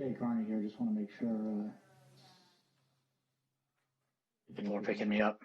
Jay Carney here. Just want to make sure. People are picking me up.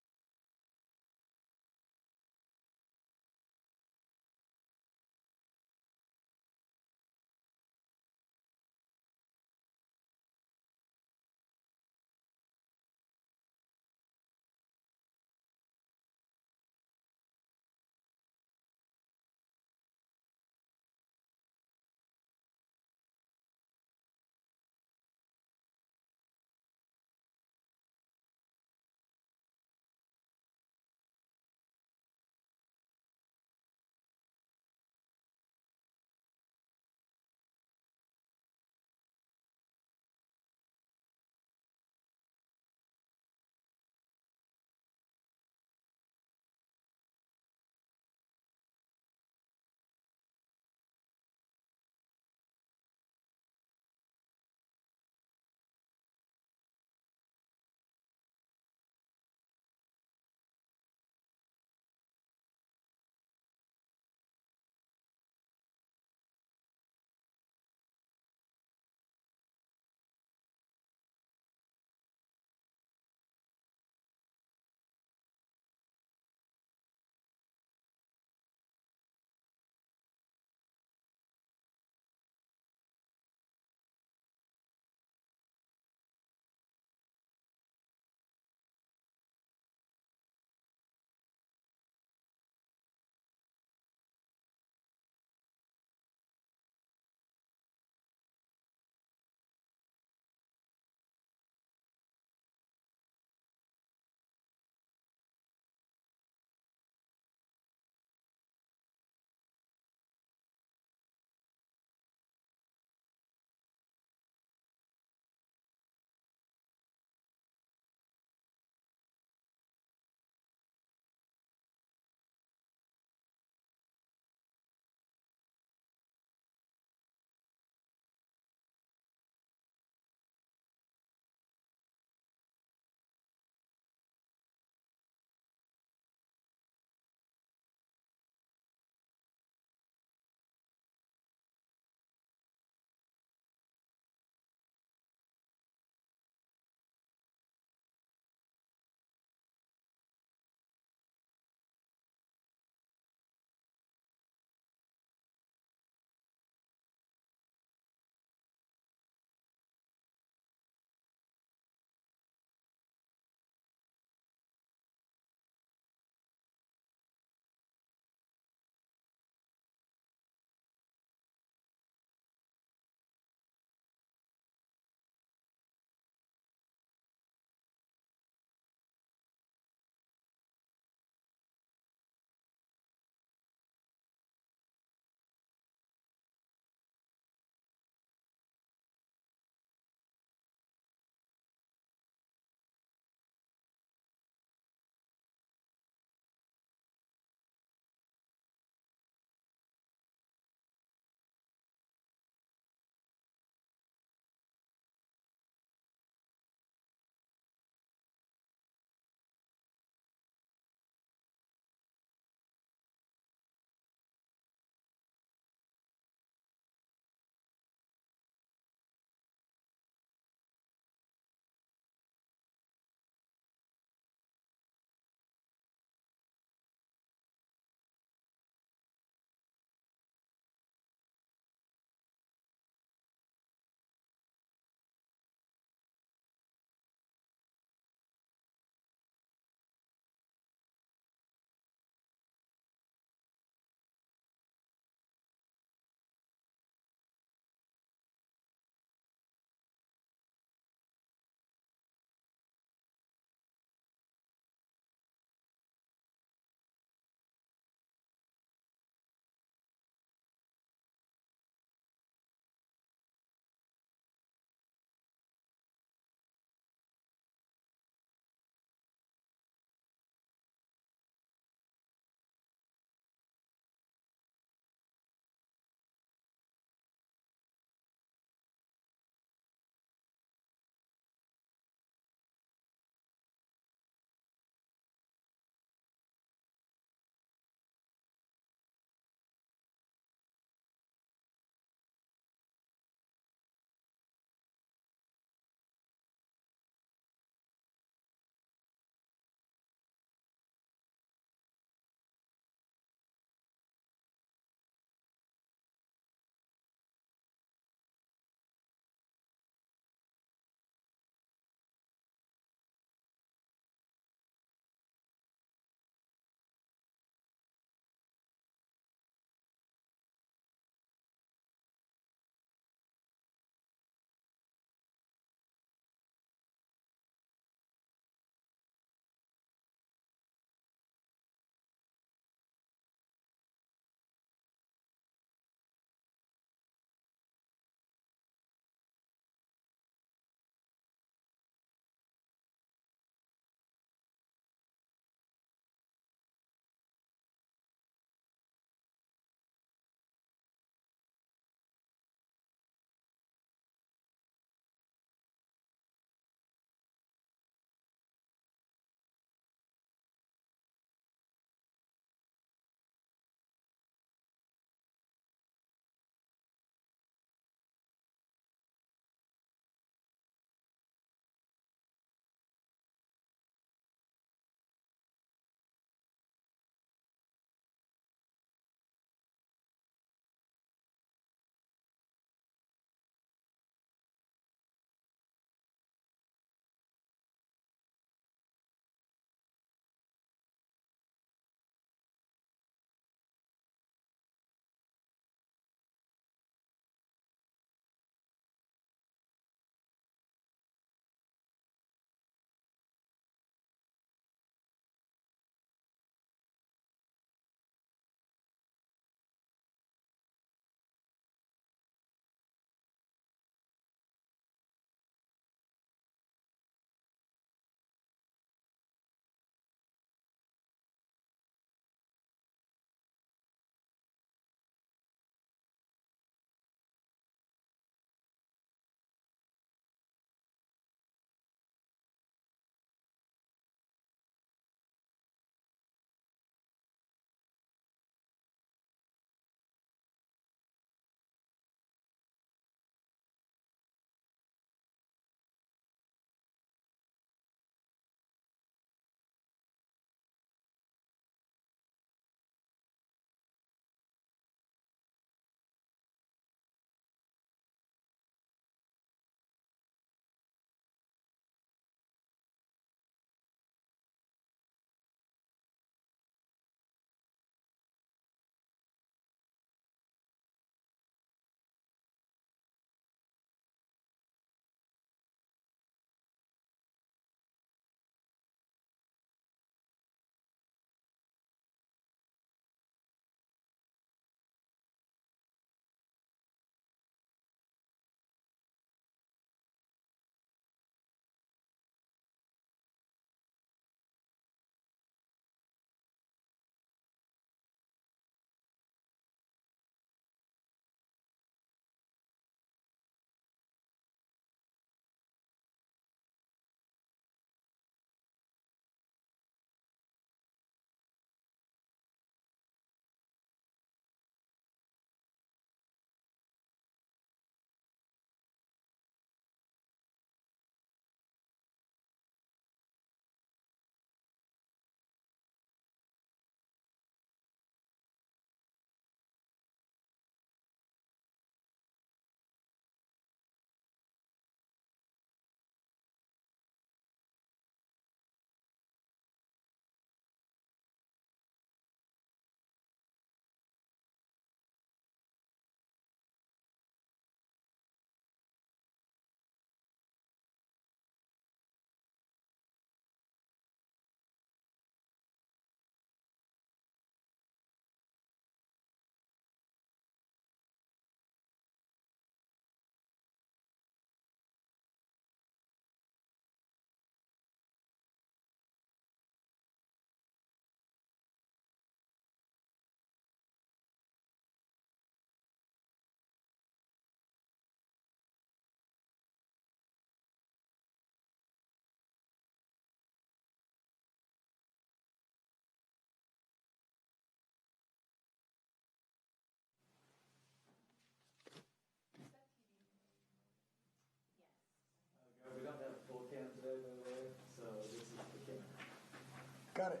Got it.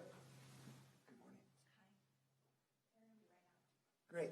Good morning. Great.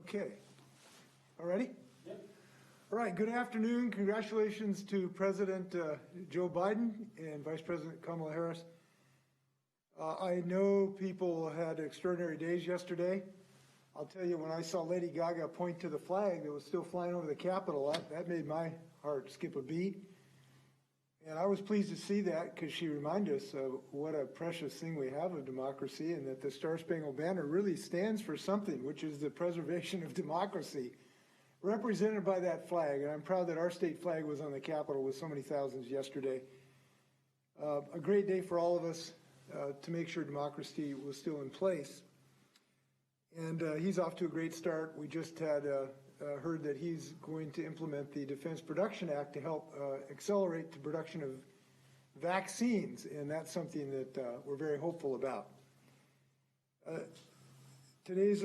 Okay. All righty? Yep. All right, good afternoon. Congratulations to President Joe Biden and Vice President Kamala Harris. I know people had extraordinary days yesterday. I'll tell you, when I saw Lady Gaga point to the flag that was still flying over the Capitol, that made my heart skip a beat. And I was pleased to see that because she reminded us of what a precious thing we have of democracy, and that the Star-Spangled Banner really stands for something, which is the preservation of democracy, represented by that flag. And I'm proud that our state flag was on the Capitol with so many thousands yesterday. A great day for all of us to make sure democracy was still in place. And he's off to a great start. We just had heard that he's going to implement the Defense Production Act to help accelerate the production of vaccines, and that's something that we're very hopeful about. Today's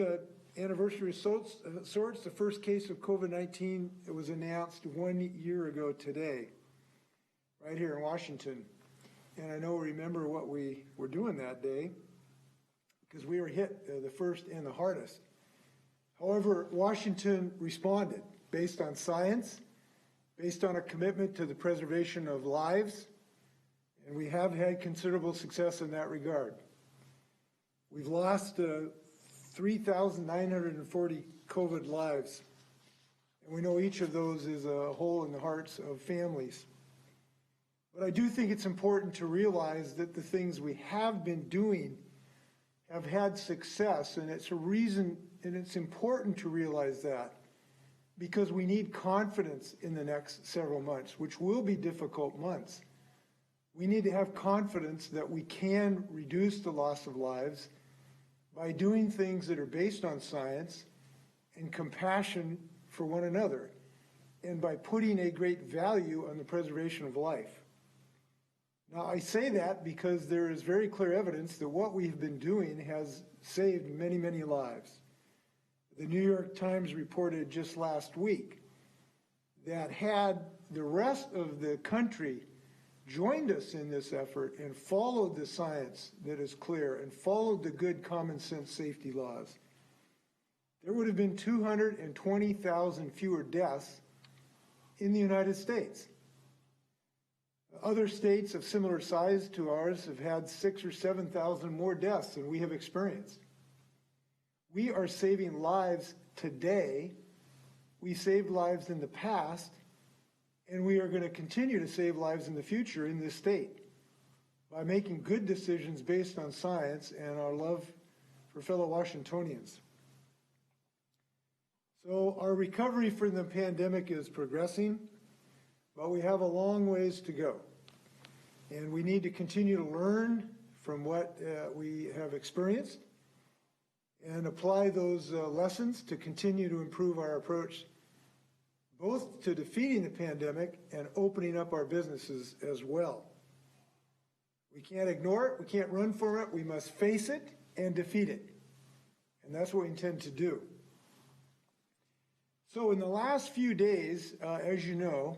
anniversary of sorts. The first case of COVID-19 was announced 1 year ago today, right here in Washington. And I know we remember what we were doing that day, because we were hit the first and the hardest. However, Washington responded based on science, based on a commitment to the preservation of lives, and we have had considerable success in that regard. We've lost 3,940 COVID lives, and we know each of those is a hole in the hearts of families. But I do think it's important to realize that the things we have been doing have had success, and it's a reason, and it's important to realize that, because we need confidence in the next several months, which will be difficult months. We need to have confidence that we can reduce the loss of lives by doing things that are based on science and compassion for one another, and by putting a great value on the preservation of life. Now, I say that because there is very clear evidence that what we've been doing has saved many, many lives. The New York Times reported just last week that had the rest of the country joined us in this effort and followed the science that is clear and followed the good common sense safety laws, there would have been 220,000 fewer deaths in the United States. Other states of similar size to ours have had 6,000 or 7,000 more deaths than we have experienced. We are saving lives today. We saved lives in the past, and we are going to continue to save lives in the future in this state by making good decisions based on science and our love for fellow Washingtonians. So our recovery from the pandemic is progressing, but we have a long ways to go. And we need to continue to learn from what we have experienced and apply those lessons to continue to improve our approach, both to defeating the pandemic and opening up our businesses as well. We can't ignore it, we can't run from it, we must face it and defeat it. And that's what we intend to do. So in the last few days, as you know,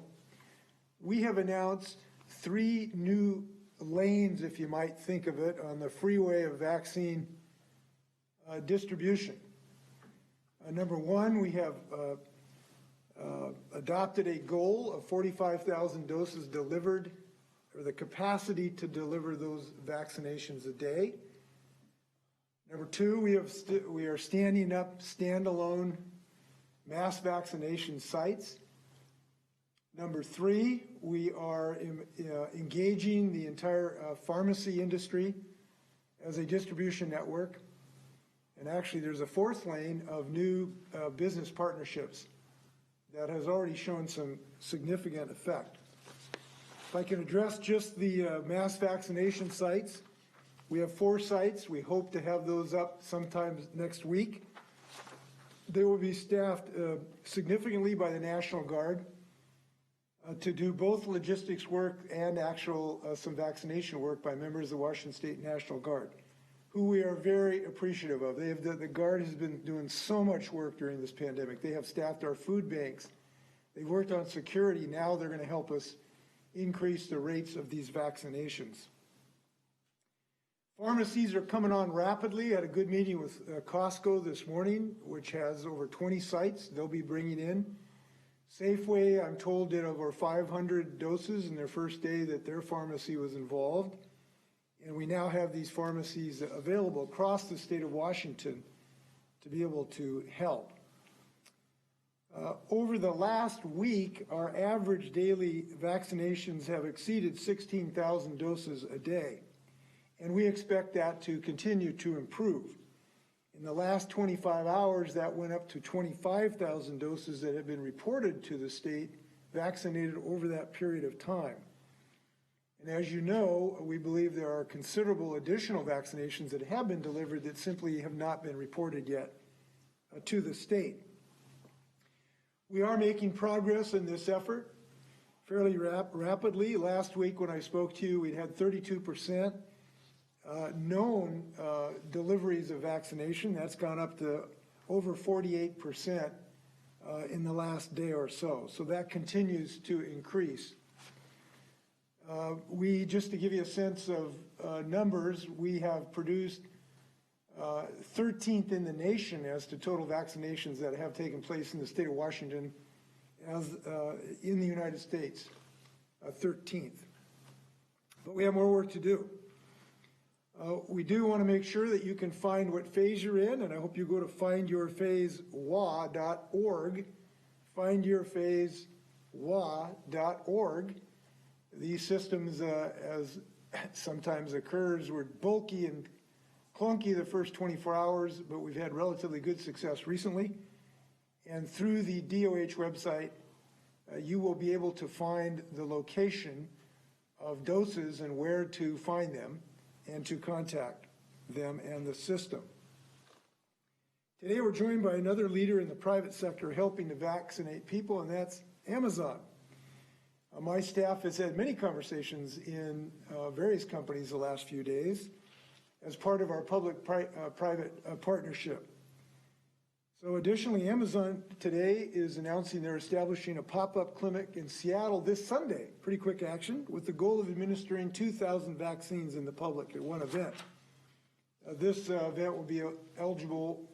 we have announced 3 new lanes, if you might think of it, on the freeway of vaccine distribution. Number one, we have adopted a goal of 45,000 doses delivered, or the capacity to deliver those vaccinations a day. Number two, we are standing up standalone mass vaccination sites. Number three, we are engaging the entire pharmacy industry as a distribution network. And actually, there's a 4th lane of new business partnerships that has already shown some significant effect. If I can address just the mass vaccination sites, we have 4 sites. We hope to have those up sometime next week. They will be staffed significantly by the National Guard to do both logistics work and actual some vaccination work by members of the Washington State National Guard, who we are very appreciative of. The Guard has been doing so much work during this pandemic. They have staffed our food banks. They've worked on security. Now they're going to help us increase the rates of these vaccinations. Pharmacies are coming on rapidly. I had a good meeting with Costco this morning, which has over 20 sites they'll be bringing in. Safeway, I'm told, did over 500 doses in their first day that their pharmacy was involved. And we now have these pharmacies available across the state of Washington to be able to help. Over the last week, our average daily vaccinations have exceeded 16,000 doses a day. And we expect that to continue to improve. In the last 25 hours, that went up to 25,000 doses that have been reported to the state vaccinated over that period of time. And as you know, we believe there are considerable additional vaccinations that have been delivered that simply have not been reported yet to the state. We are making progress in this effort fairly rapidly. Last week when I spoke to you, we'd had 32% known deliveries of vaccination. That's gone up to over 48% in the last day or so. So that continues to increase. Just to give you a sense of numbers, we have produced 13th in the nation as to total vaccinations that have taken place in the state of Washington as in the United States, 13th. But we have more work to do. We do want to make sure that you can find what phase you're in, and I hope you go to findyourphasewa.org, findyourphasewa.org. These systems, as sometimes occurs, were bulky and clunky the first 24 hours, but we've had relatively good success recently. And through the DOH website, you will be able to find the location of doses and where to find them and to contact them and the system. Today we're joined by another leader in the private sector helping to vaccinate people, and that's Amazon. My staff has had many conversations in various companies the last few days as part of our public-private partnership. So additionally, Amazon today is announcing they're establishing a pop-up clinic in Seattle this Sunday, pretty quick action, with the goal of administering 2,000 vaccines in the public at one event. This event will be eligible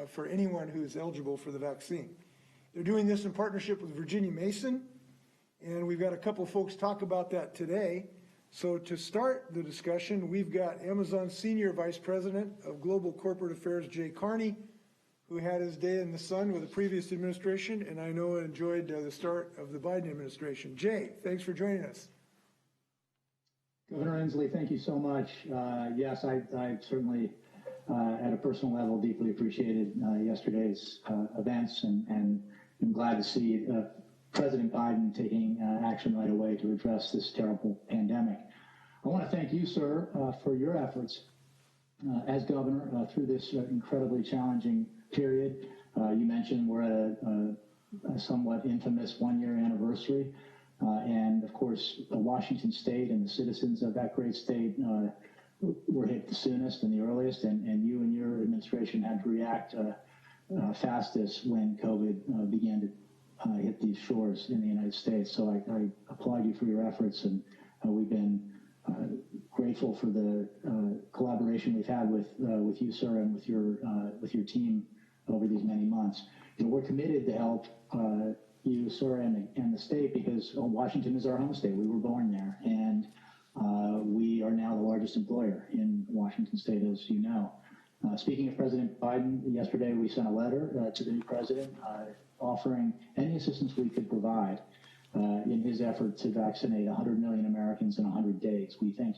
for anyone who is eligible for the vaccine. They're doing this in partnership with Virginia Mason, and we've got a couple folks talk about that today. So to start the discussion, we've got Amazon's Senior Vice President of Global Corporate Affairs, Jay Carney, who had his day in the sun with the previous administration, and I know enjoyed the start of the Biden administration. Jay, thanks for joining us. Governor Inslee, thank you so much. Yes, I certainly, at a personal level, deeply appreciated yesterday's events, and I'm glad to see President Biden taking action right away to address this terrible pandemic. I want to thank you, sir, for your efforts as governor through this incredibly challenging period. You mentioned we're at a somewhat infamous one-year anniversary. And of course, Washington State and the citizens of that great state were hit the soonest and the earliest, and you and your administration had to react fastest when COVID began to hit these shores in the United States. So I applaud you for your efforts, and We've been grateful for the collaboration we've had with you, sir, and with your team over these many months. We're committed to help you, sir, and the state, because Washington is our home state. We were born there, and we are now the largest employer in Washington state, as you know. Speaking of President Biden, yesterday we sent a letter to the new president offering any assistance we could provide in his effort to vaccinate 100 million Americans in 100 days. We think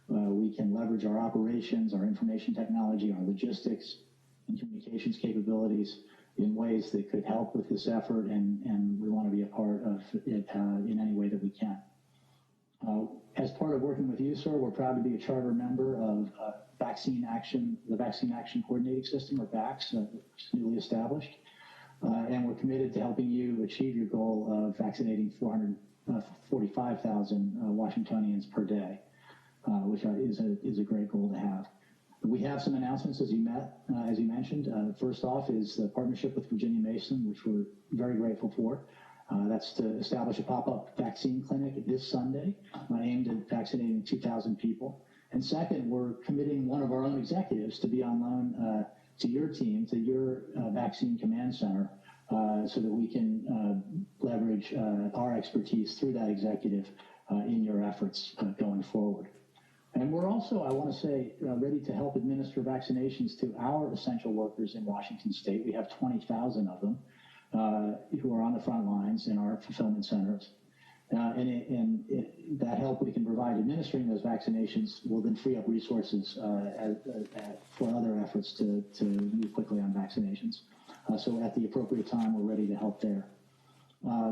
we can leverage our operations, our information technology, our logistics, and communications capabilities in ways that could help with this effort, and we want to be a part of it in any way that we can. As part of working with you, sir, we're proud to be a charter member of the Vaccine Action Coordinating System, or VAX, which is newly established. And we're committed to helping you achieve your goal of vaccinating 445,000 Washingtonians per day, which is a great goal to have. We have some announcements, as you mentioned. First off is the partnership with Virginia Mason, which we're very grateful for. That's to establish a pop-up vaccine clinic this Sunday aimed at vaccinating 2,000 people. And second, we're committing one of our own executives to be on loan to your team, to your vaccine command center, so that we can leverage our expertise through that executive in your efforts going forward. And we're also, I want to say, ready to help administer vaccinations to our essential workers in Washington state. We have 20,000 of them who are on the front lines in our fulfillment centers. And that help we can provide administering those vaccinations will then free up resources for other efforts to move quickly on vaccinations. So at the appropriate time, we're ready to help there.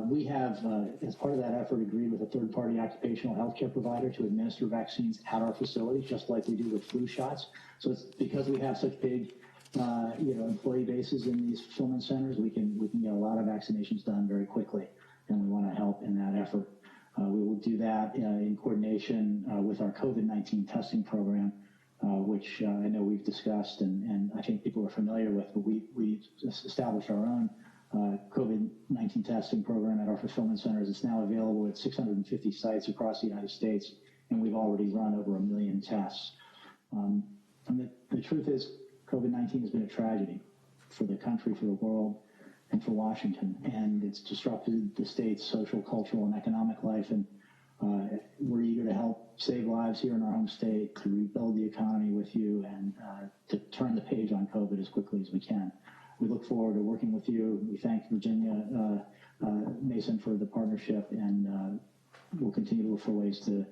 We have, as part of that effort, agreed with a third-party occupational healthcare provider to administer vaccines at our facility, just like we do with flu shots. So it's because we have such big, employee bases in these fulfillment centers, we can get a lot of vaccinations done very quickly, and we want to help in that effort. We will do that in coordination with our COVID-19 testing program, which I know we've discussed and I think people are familiar with, but we established our own COVID-19 testing program at our fulfillment centers. It's now available at 650 sites across the United States, and we've already run over 1 million tests. And the truth is, COVID-19 has been a tragedy for the country, for the world, and for Washington, and it's disrupted the state's social, cultural, and economic life, and we're eager to help save lives here in our home state, to rebuild the economy with you, and to turn the page on COVID as quickly as we can. We look forward to working with you. We thank Virginia Mason for the partnership, and we'll continue to look for ways to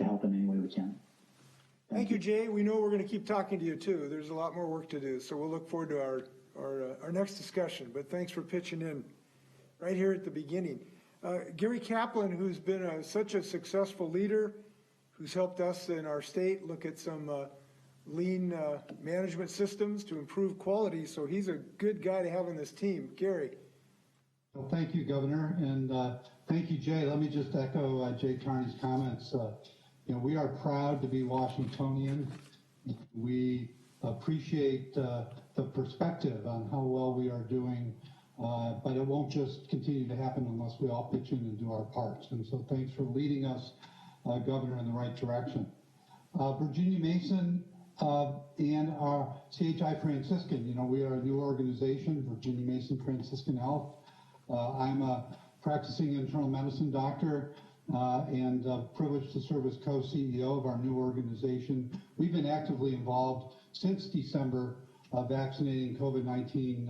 help in any way we can. Thank you, Jay. We know we're going to keep talking to you too. There's a lot more work to do, so we'll look forward to our next discussion. But thanks for pitching in right here at the beginning. Gary Kaplan, who's been such a successful leader, who's helped us in our state look at some lean management systems to improve quality. So he's a good guy to have on this team. Gary. Well, thank you, Governor, and thank you, Jay. Let me just echo Jay Carney's comments. We are proud to be Washingtonian. We appreciate the perspective on how well we are doing, but it won't just continue to happen unless we all pitch in and do our parts. And so thanks for leading us, Governor, in the right direction. Virginia Mason and our CHI Franciscan, we are a new organization, Virginia Mason Franciscan Health. I'm a practicing internal medicine doctor and privileged to serve as co-CEO of our new organization. We've been actively involved since December vaccinating COVID-19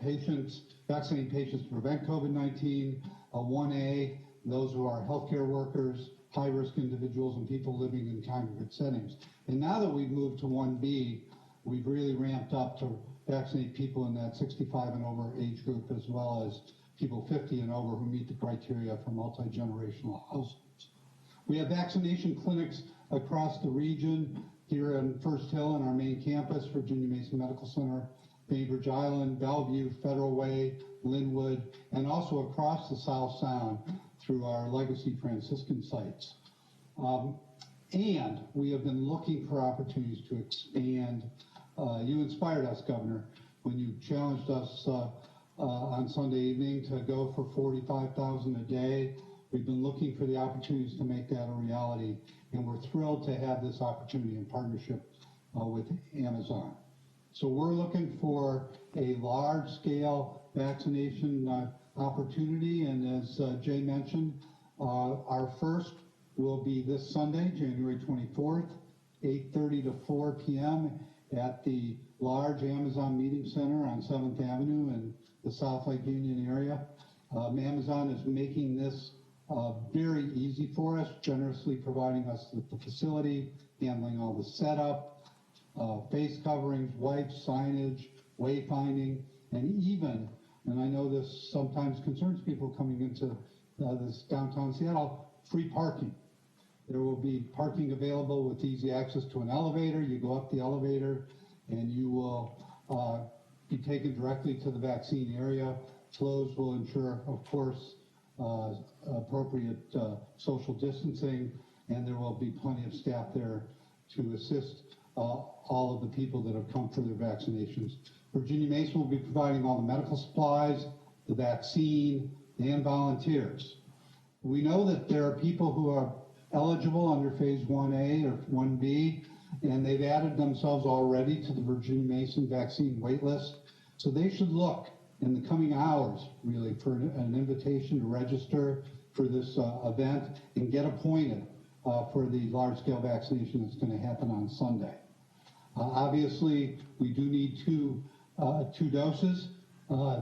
patients, vaccinating patients to prevent COVID-19, 1A, those who are healthcare workers, high-risk individuals, and people living in congregate settings. And now that we've moved to 1B, we've really ramped up to vaccinate people in that 65 and over age group, as well as people 50 and over who meet the criteria for multi-generational households. We have vaccination clinics across the region, here in First Hill on our main campus, Virginia Mason Medical Center, Bainbridge Island, Bellevue, Federal Way, Linwood, and also across the South Sound through our legacy Franciscan sites. And we have been looking for opportunities to expand. You inspired us, Governor, when you challenged us on Sunday evening to go for 45,000 a day. We've been looking for the opportunities to make that a reality, and we're thrilled to have this opportunity in partnership with Amazon. So we're looking for a large-scale vaccination opportunity, and as Jay mentioned, our first will be this Sunday, January 24th, 8:30 to 4 p.m. at the large Amazon Meeting Center on 7th Avenue in the South Lake Union area. Amazon is making this very easy for us, generously providing us with the facility, handling all the setup, face coverings, wipes, signage, wayfinding, and even, and I know this sometimes concerns people coming into this downtown Seattle, free parking. There will be parking available with easy access to an elevator. You go up the elevator and you will be taken directly to the vaccine area. Flows will ensure, of course, appropriate social distancing, and there will be plenty of staff there to assist all of the people that have come for their vaccinations. Virginia Mason will be providing all the medical supplies, the vaccine, and volunteers. We know that there are people who are eligible under phase 1A or 1B, and they've added themselves already to the Virginia Mason vaccine waitlist. So they should look in the coming hours, really, for an invitation to register for this event and get appointed for the large-scale vaccination that's going to happen on Sunday. Obviously, we do need two doses.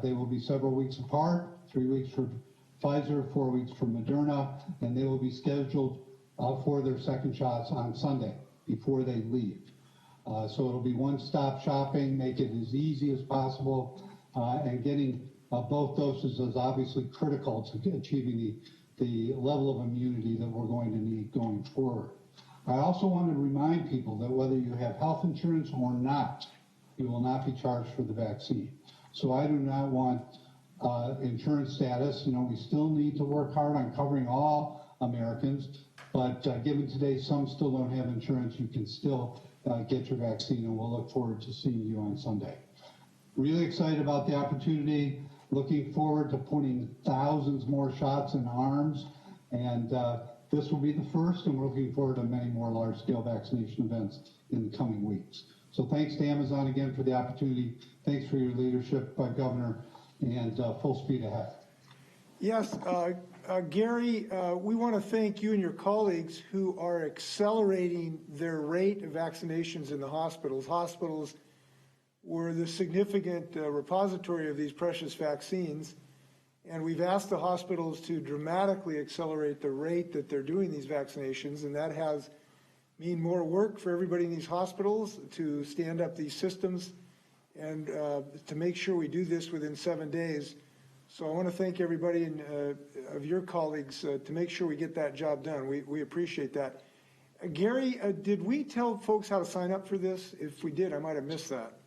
They will be several weeks apart, 3 weeks for Pfizer, 4 weeks for Moderna, and they will be scheduled for their second shots on Sunday before they leave. So it'll be one-stop shopping, make it as easy as possible, and getting both doses is obviously critical to achieving the level of immunity that we're going to need going forward. I also want to remind people that whether you have health insurance or not, you will not be charged for the vaccine. So I do not want insurance status. You know, we still need to work hard on covering all Americans, but given today some still don't have insurance, you can still get your vaccine, and we'll look forward to seeing you on Sunday. Really excited about the opportunity, looking forward to putting thousands more shots in arms, and this will be the first, and we're looking forward to many more large-scale vaccination events in the coming weeks. So thanks to Amazon again for the opportunity. Thanks for your leadership, Governor, and full speed ahead. Yes, Gary, we want to thank you and your colleagues who are accelerating their rate of vaccinations in the hospitals. Hospitals were the significant repository of these precious vaccines, and we've asked the hospitals to dramatically accelerate the rate that they're doing these vaccinations, and that has mean more work for everybody in these hospitals to stand up these systems and to make sure we do this within 7 days. So I want to thank everybody of your colleagues to make sure we get that job done. We appreciate that. Gary, did we tell folks how to sign up for this? If we did, I might have missed that.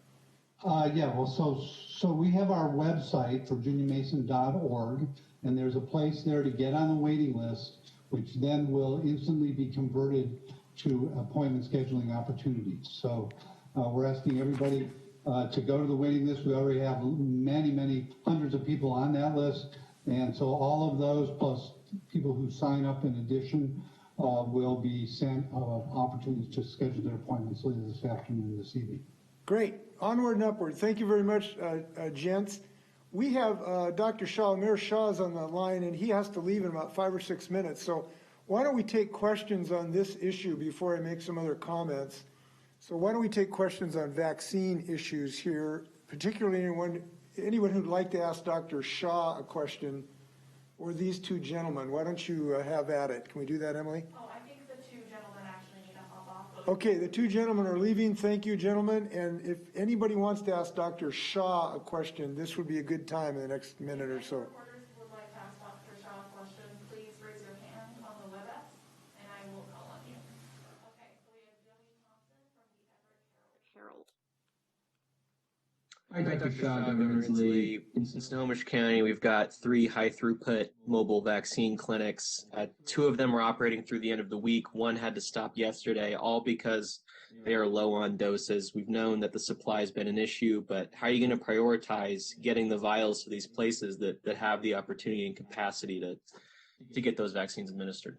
Yeah, well, so we have our website, virginiamason.org, and there's a place there to get on the waiting list, which then will instantly be converted to appointment scheduling opportunities. So we're asking everybody to go to the waiting list. We already have many hundreds of people on that list, and so all of those plus people who sign up in addition will be sent opportunities to schedule their appointments later this afternoon, this evening. Great. Onward and upward. Thank you very much, gents. We have Dr. Shah, Mayor Shah is on the line, and he has to leave in about 5 or 6 minutes. So why don't we take questions on this issue before I make some other comments? So why don't we take questions on vaccine issues here, particularly anyone who'd like to ask Dr. Shah a question, or these two gentlemen. Why don't you have at it? Can we do that, Emily? Oh, I think the two gentlemen actually need to hop off. Okay, the two gentlemen are leaving. Thank you, gentlemen. And if anybody wants to ask Dr. Shah a question, this would be a good time in the next minute or so. Reporters who would like to ask Dr. Shah a question, please raise your hand on the WebEx, and I will call on you. Okay, so we have Joey Thompson from the Everett Herald. Hi, Dr. Shaw, Governor Inslee. In Snohomish County, we've got 3 high-throughput mobile vaccine clinics. 2 of them are operating through the end of the week. 1 had to stop yesterday, all because they are low on doses. We've known that the supply has been an issue, but how are you going to prioritize getting the vials to these places that have the opportunity and capacity to to get those vaccines administered?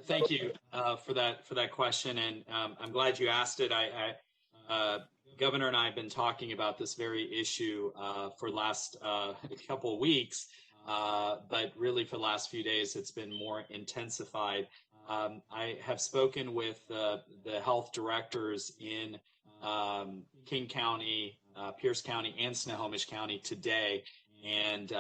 Thank you for that question, and I'm glad you asked it. Governor and I have been talking about this very issue for the last couple of weeks, but really for the last few days, it's been more intensified. I have spoken with the health directors in King County, Pierce County, and Snohomish County today, and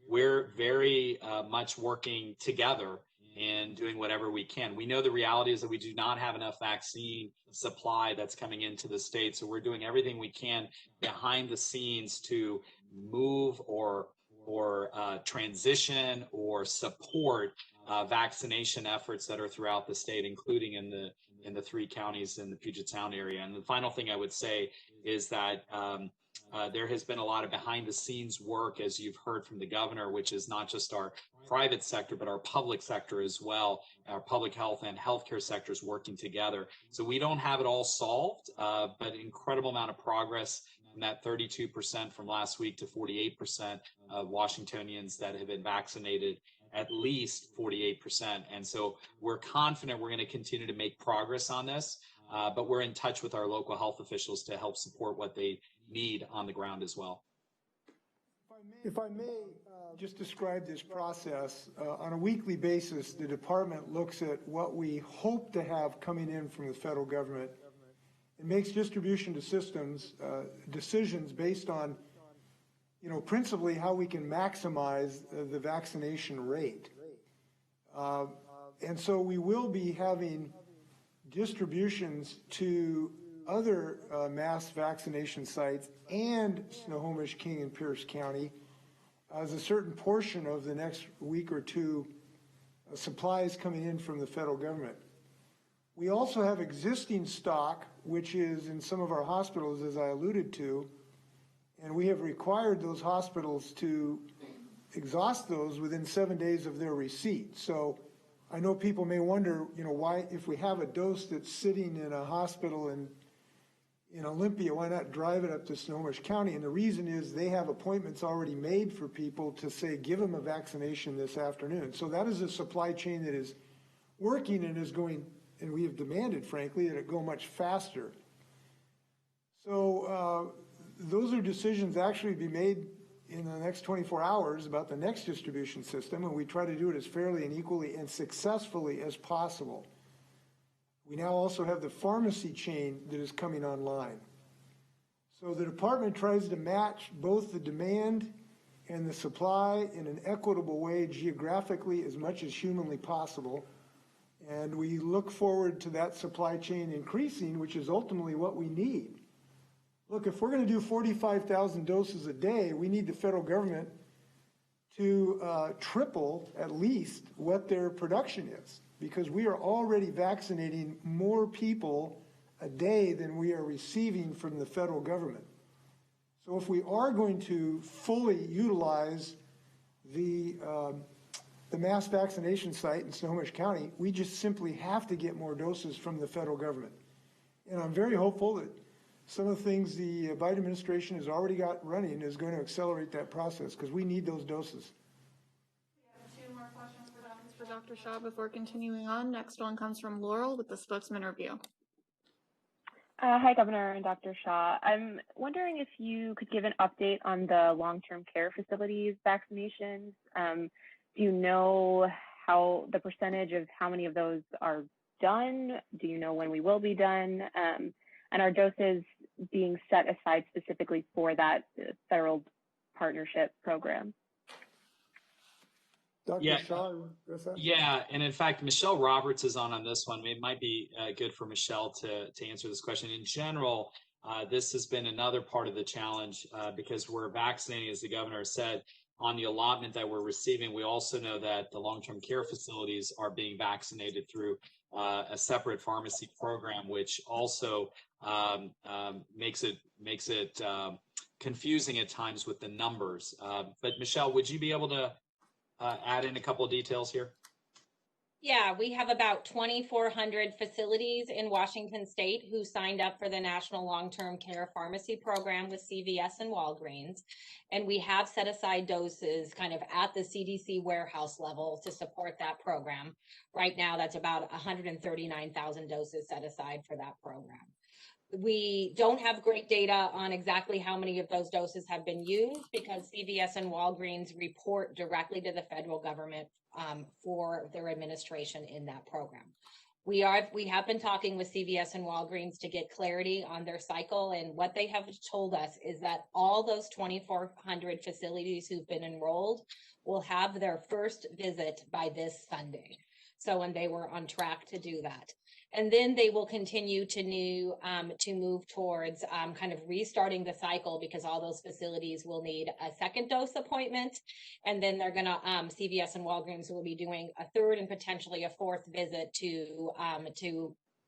we're very much working together and doing whatever we can. We know the reality is that we do not have enough vaccine supply that's coming into the state, so we're doing everything we can behind the scenes to move or transition or support vaccination efforts that are throughout the state, including in the 3 counties in the Puget Sound area. And the final thing I would say is that there has been a lot of behind the scenes work, as you've heard from the governor, which is not just our private sector, but our public sector as well, our public health and healthcare sectors working together. So we don't have it all solved, but incredible amount of progress from that 32% from last week to 48% of Washingtonians that have been vaccinated, at least 48%. And so we're confident we're going to continue to make progress on this, but we're in touch with our local health officials to help support what they need on the ground as well. If I may just describe this process, on a weekly basis, the department looks at what we hope to have coming in from the federal government and makes distribution to systems decisions based on, principally how we can maximize the vaccination rate. And so we will be having distributions to other mass vaccination sites and Snohomish, King, and Pierce County as a certain portion of the next week or two supplies coming in from the federal government. We also have existing stock, which is in some of our hospitals, as I alluded to, and we have required those hospitals to exhaust those within 7 days of their receipt. So I know people may wonder, why, if we have a dose that's sitting in a hospital in Olympia, why not drive it up to Snohomish County? And the reason is they have appointments already made for people to say, give them a vaccination this afternoon. So that is a supply chain that is working and is going, and we have demanded, frankly, that it go much faster. So those are decisions actually to be made in the next 24 hours about the next distribution system, and we try to do it as fairly and equally and successfully as possible. We now also have the pharmacy chain that is coming online. So the department tries to match both the demand and the supply in an equitable way geographically as much as humanly possible. And we look forward to that supply chain increasing, which is ultimately what we need. Look, if we're going to do 45,000 doses a day, we need the federal government to triple at least what their production is, because we are already vaccinating more people a day than we are receiving from the federal government. So if we are going to fully utilize the mass vaccination site in Snohomish County, we just simply have to get more doses from the federal government. And I'm very hopeful that some of the things the Biden administration has already got running is going to accelerate that process, because we need those doses. We have 2 more questions for Dr. Shaw before continuing on. Next one comes from Laurel with the Spokesman Review. Hi, Governor and Dr. Shaw. I'm wondering if you could give an update on the long-term care facilities vaccinations. Do you know how the percentage of how many of those are done? Do you know when we will be done? And are doses being set aside specifically for that federal partnership program? Dr. Shaw, address that? Yeah, and in fact, Michelle Roberts is on this one. It might be good for Michelle to answer this question. In general, this has been another part of the challenge because we're vaccinating, as the governor said, on the allotment that we're receiving. We also know that the long-term care facilities are being vaccinated through a separate pharmacy program, which also makes it confusing at times with the numbers. But Michelle, would you be able to add in a couple of details here? Yeah, we have about 2,400 facilities in Washington State who signed up for the National Long-Term Care Pharmacy Program with CVS and Walgreens. And we have set aside doses kind of at the CDC warehouse level to support that program. Right now, that's about 139,000 doses set aside for that program. We don't have great data on exactly how many of those doses have been used because CVS and Walgreens report directly to the federal government for their administration in that program. We have been talking with CVS and Walgreens to get clarity on their cycle, and what they have told us is that all those 2,400 facilities who've been enrolled will have their first visit by this Sunday. So, and they were on track to do that. And then they will continue to move towards kind of restarting the cycle because all those facilities will need a second dose appointment. And then they're going to, CVS and Walgreens will be doing a third and potentially a fourth visit to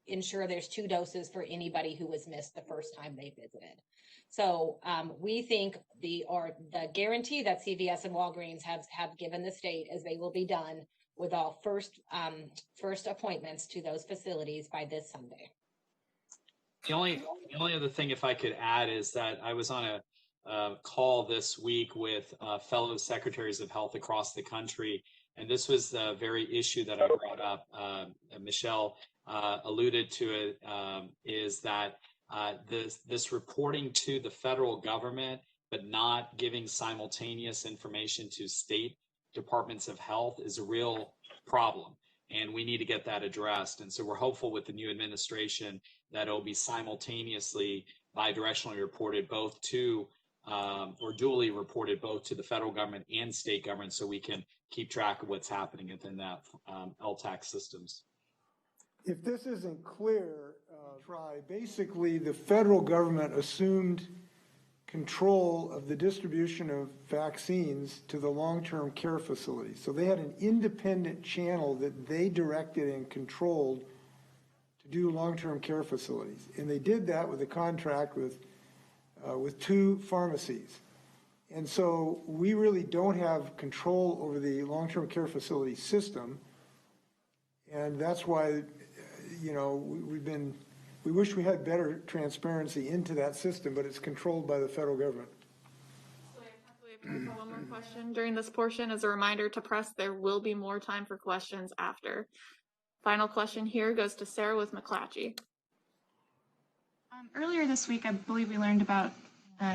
ensure there's 2 doses for anybody who was missed the first time they visited. So we think the guarantee that CVS and Walgreens have given the state is they will be done with all first appointments to those facilities by this Sunday. The only other thing, if I could add, is that I was on a call this week with fellow secretaries of health across the country, and this was the very issue that I brought up. Michelle alluded to it, is that this reporting to the federal government, but not giving simultaneous information to state departments of health is a real problem, and we need to get that addressed. And so we're hopeful with the new administration that it'll be simultaneously bidirectionally reported both to or dually reported both to the federal government and state government, so we can keep track of what's happening within that LTAC systems. If this isn't clear, basically the federal government assumed control of the distribution of vaccines to the long-term care facilities. So they had an independent channel that they directed and controlled to do long-term care facilities. And they did that with a contract with 2 pharmacies. And so we really don't have control over the long-term care facility system. And that's why, you know, we wish we had better transparency into that system, but it's controlled by the federal government. So we have time for one more question during this portion. As a reminder to press, there will be more time for questions after. Final question here goes to Sarah with McClatchy. Earlier this week, I believe we learned about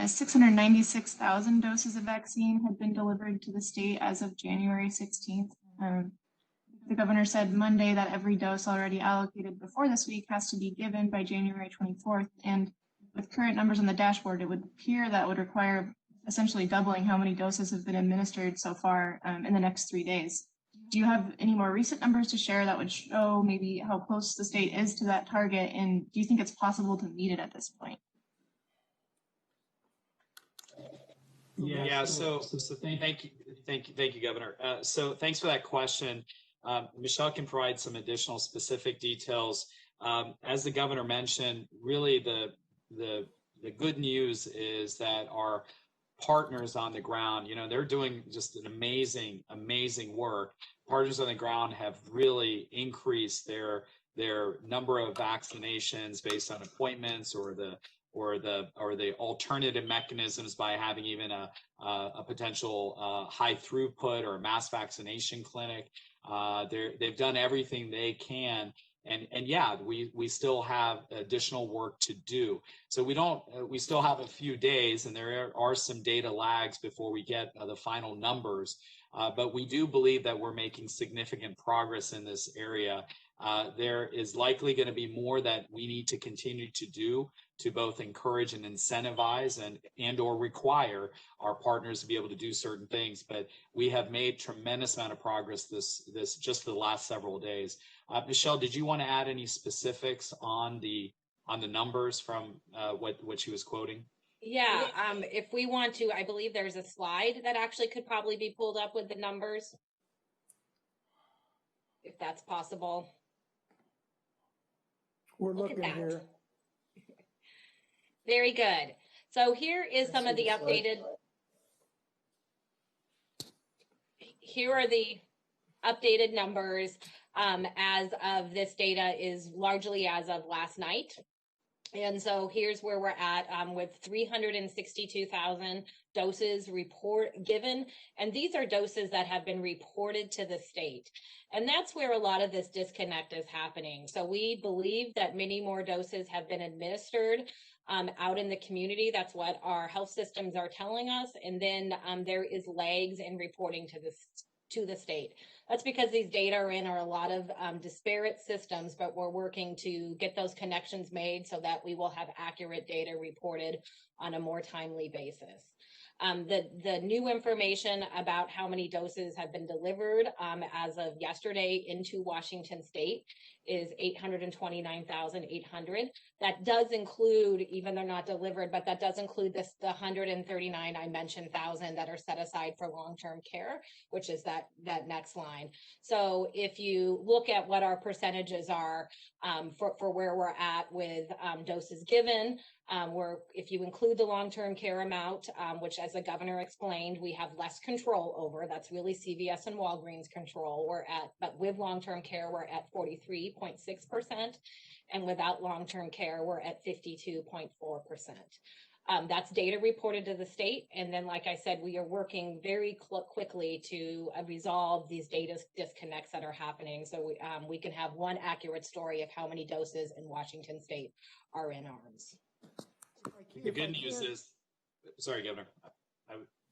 696,000 doses of vaccine had been delivered to the state as of January 16th. The governor said Monday that every dose already allocated before this week has to be given by January 24th. And with current numbers on the dashboard, it would appear that would require essentially doubling how many doses have been administered so far in the next 3 days. Do you have any more recent numbers to share that would show maybe how close the state is to that target? And do you think it's possible to meet it at this point? Yeah, so thank you, Governor. So thanks for that question. Michelle can provide some additional specific details. As the governor mentioned, really the good news is that our partners on the ground, you know, they're doing just an amazing work. Partners on the ground have really increased their number of vaccinations based on appointments or the alternative mechanisms by having even a potential high throughput or a mass vaccination clinic. They've done everything they can, and yeah, we still have additional work to do. So we still have a few days, and there are some data lags before we get the final numbers. But we do believe that we're making significant progress in this area. There is likely going to be more that we need to continue to do to both encourage and incentivize and or require our partners to be able to do certain things. But we have made tremendous amount of progress this just for the last several days. Michelle, did you want to add any specifics on the numbers from what she was quoting? Yeah, if we want to, I believe there's a slide that actually could probably be pulled up with the numbers, if that's possible. We're looking here. Very good. So here is some of the updated. Here are the updated numbers. as of this data is largely as of last night. And so here's where we're at with 362,000 doses given. And these are doses that have been reported to the state. And that's where a lot of this disconnect is happening. So we believe that many more doses have been administered out in the community. That's what our health systems are telling us. And then there is lags in reporting to the state. That's because these data are in a lot of disparate systems, but we're working to get those connections made so that we will have accurate data reported on a more timely basis. The new information about how many doses have been delivered as of yesterday into Washington State is 829,800. That does include, even they're not delivered, but that does include the 139 I mentioned thousand that are set aside for long-term care, which is that next line. So if you look at what our percentages are for where we're at with doses given, if you include the long-term care amount, which as the governor explained, we have less control over, that's really CVS and Walgreens control, but with long-term care, we're at 43.6%, and without long-term care, we're at 52.4%. That's data reported to the state. And then, like I said, we are working very quickly to resolve these data disconnects that are happening so we can have one accurate story of how many doses in Washington State are in arms. The good news is, sorry, Governor.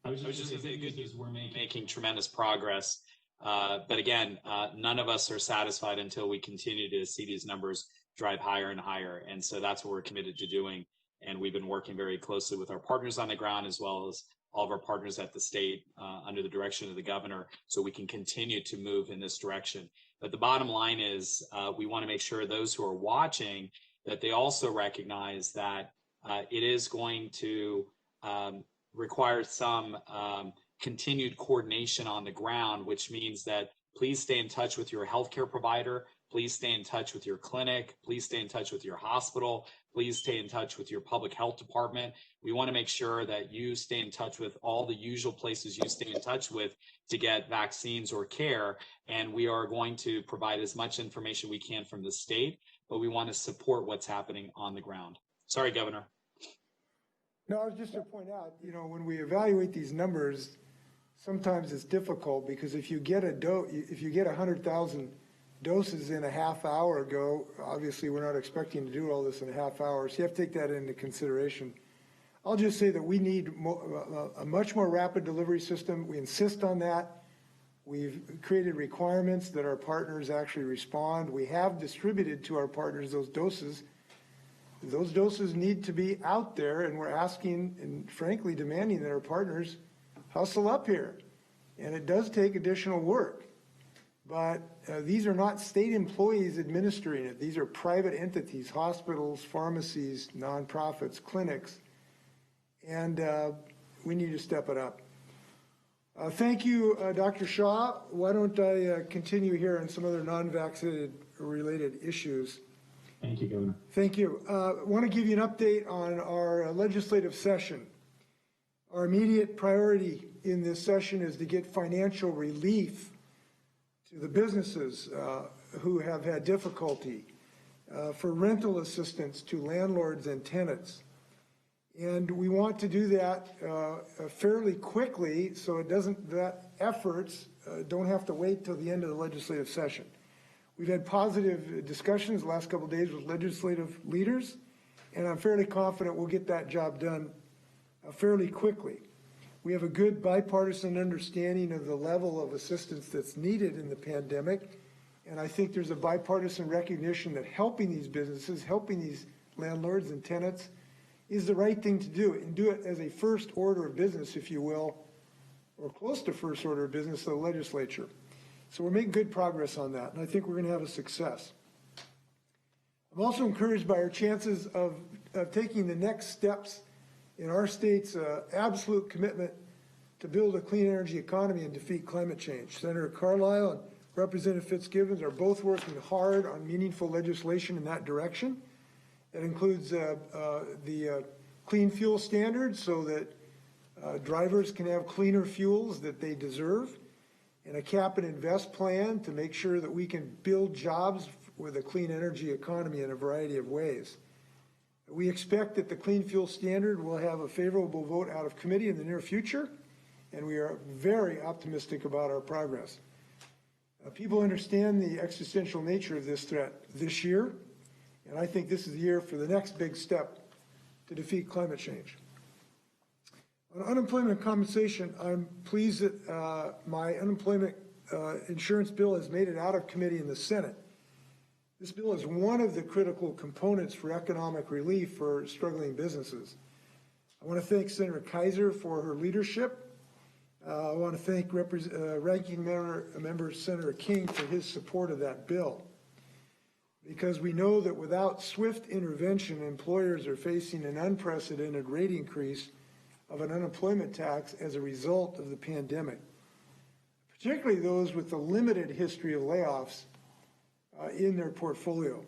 I was just going to say the good news, we're making tremendous progress. But again, none of us are satisfied until we continue to see these numbers drive higher and higher. And so that's what we're committed to doing. And we've been working very closely with our partners on the ground, as well as all of our partners at the state under the direction of the governor, so we can continue to move in this direction. But the bottom line is we want to make sure those who are watching that they also recognize that it is going to require some continued coordination on the ground, which means that please stay in touch with your healthcare provider. Please stay in touch with your clinic. Please stay in touch with your hospital. Please stay in touch with your public health department. We want to make sure that you stay in touch with all the usual places you stay in touch with to get vaccines or care. And we are going to provide as much information we can from the state, but we want to support what's happening on the ground. Sorry, Governor. No, I was just to point out, when we evaluate these numbers, sometimes it's difficult because if you get 100,000 doses in a half hour ago, obviously we're not expecting to do all this in a half hour, so you have to take that into consideration. I'll just say that we need a much more rapid delivery system. We insist on that. We've created requirements that our partners actually respond. We have distributed to our partners those doses. Those doses need to be out there, and we're asking and frankly demanding that our partners hustle up here. And it does take additional work. But these are not state employees administering it. These are private entities, hospitals, pharmacies, nonprofits, clinics. And we need to step it up. Thank you, Dr. Shaw. Why don't I continue here on some other non-vaccinated related issues. Thank you, Governor. Thank you. I want to give you an update on our legislative session. Our immediate priority in this session is to get financial relief to the businesses who have had difficulty, for rental assistance to landlords and tenants. And we want to do that fairly quickly so that efforts don't have to wait till the end of the legislative session. We've had positive discussions the last couple of days with legislative leaders, and I'm fairly confident we'll get that job done fairly quickly. We have a good bipartisan understanding of the level of assistance that's needed in the pandemic, and I think there's a bipartisan recognition that helping these businesses, helping these landlords and tenants is the right thing to do, and do it as a first order of business, if you will, or close to first order of business of the legislature. So we're making good progress on that, and I think we're going to have a success. I'm also encouraged by our chances of taking the next steps in our state's absolute commitment to build a clean energy economy and defeat climate change. Senator Carlisle and Representative Fitzgibbons are both working hard on meaningful legislation in that direction. That includes the clean fuel standards so that drivers can have cleaner fuels that they deserve. and a cap and invest plan to make sure that we can build jobs with a clean energy economy in a variety of ways. We expect that the Clean Fuel Standard will have a favorable vote out of committee in the near future, and we are very optimistic about our progress. People understand the existential nature of this threat this year, and I think this is the year for the next big step to defeat climate change. On unemployment compensation, I'm pleased that my unemployment insurance bill has made it out of committee in the Senate. This bill is one of the critical components for economic relief for struggling businesses. I want to thank Senator Kaiser for her leadership. I want to thank Ranking Member Senator King for his support of that bill, because we know that without swift intervention, employers are facing an unprecedented rate increase of an unemployment tax as a result of the pandemic, particularly those with a limited history of layoffs in their portfolio.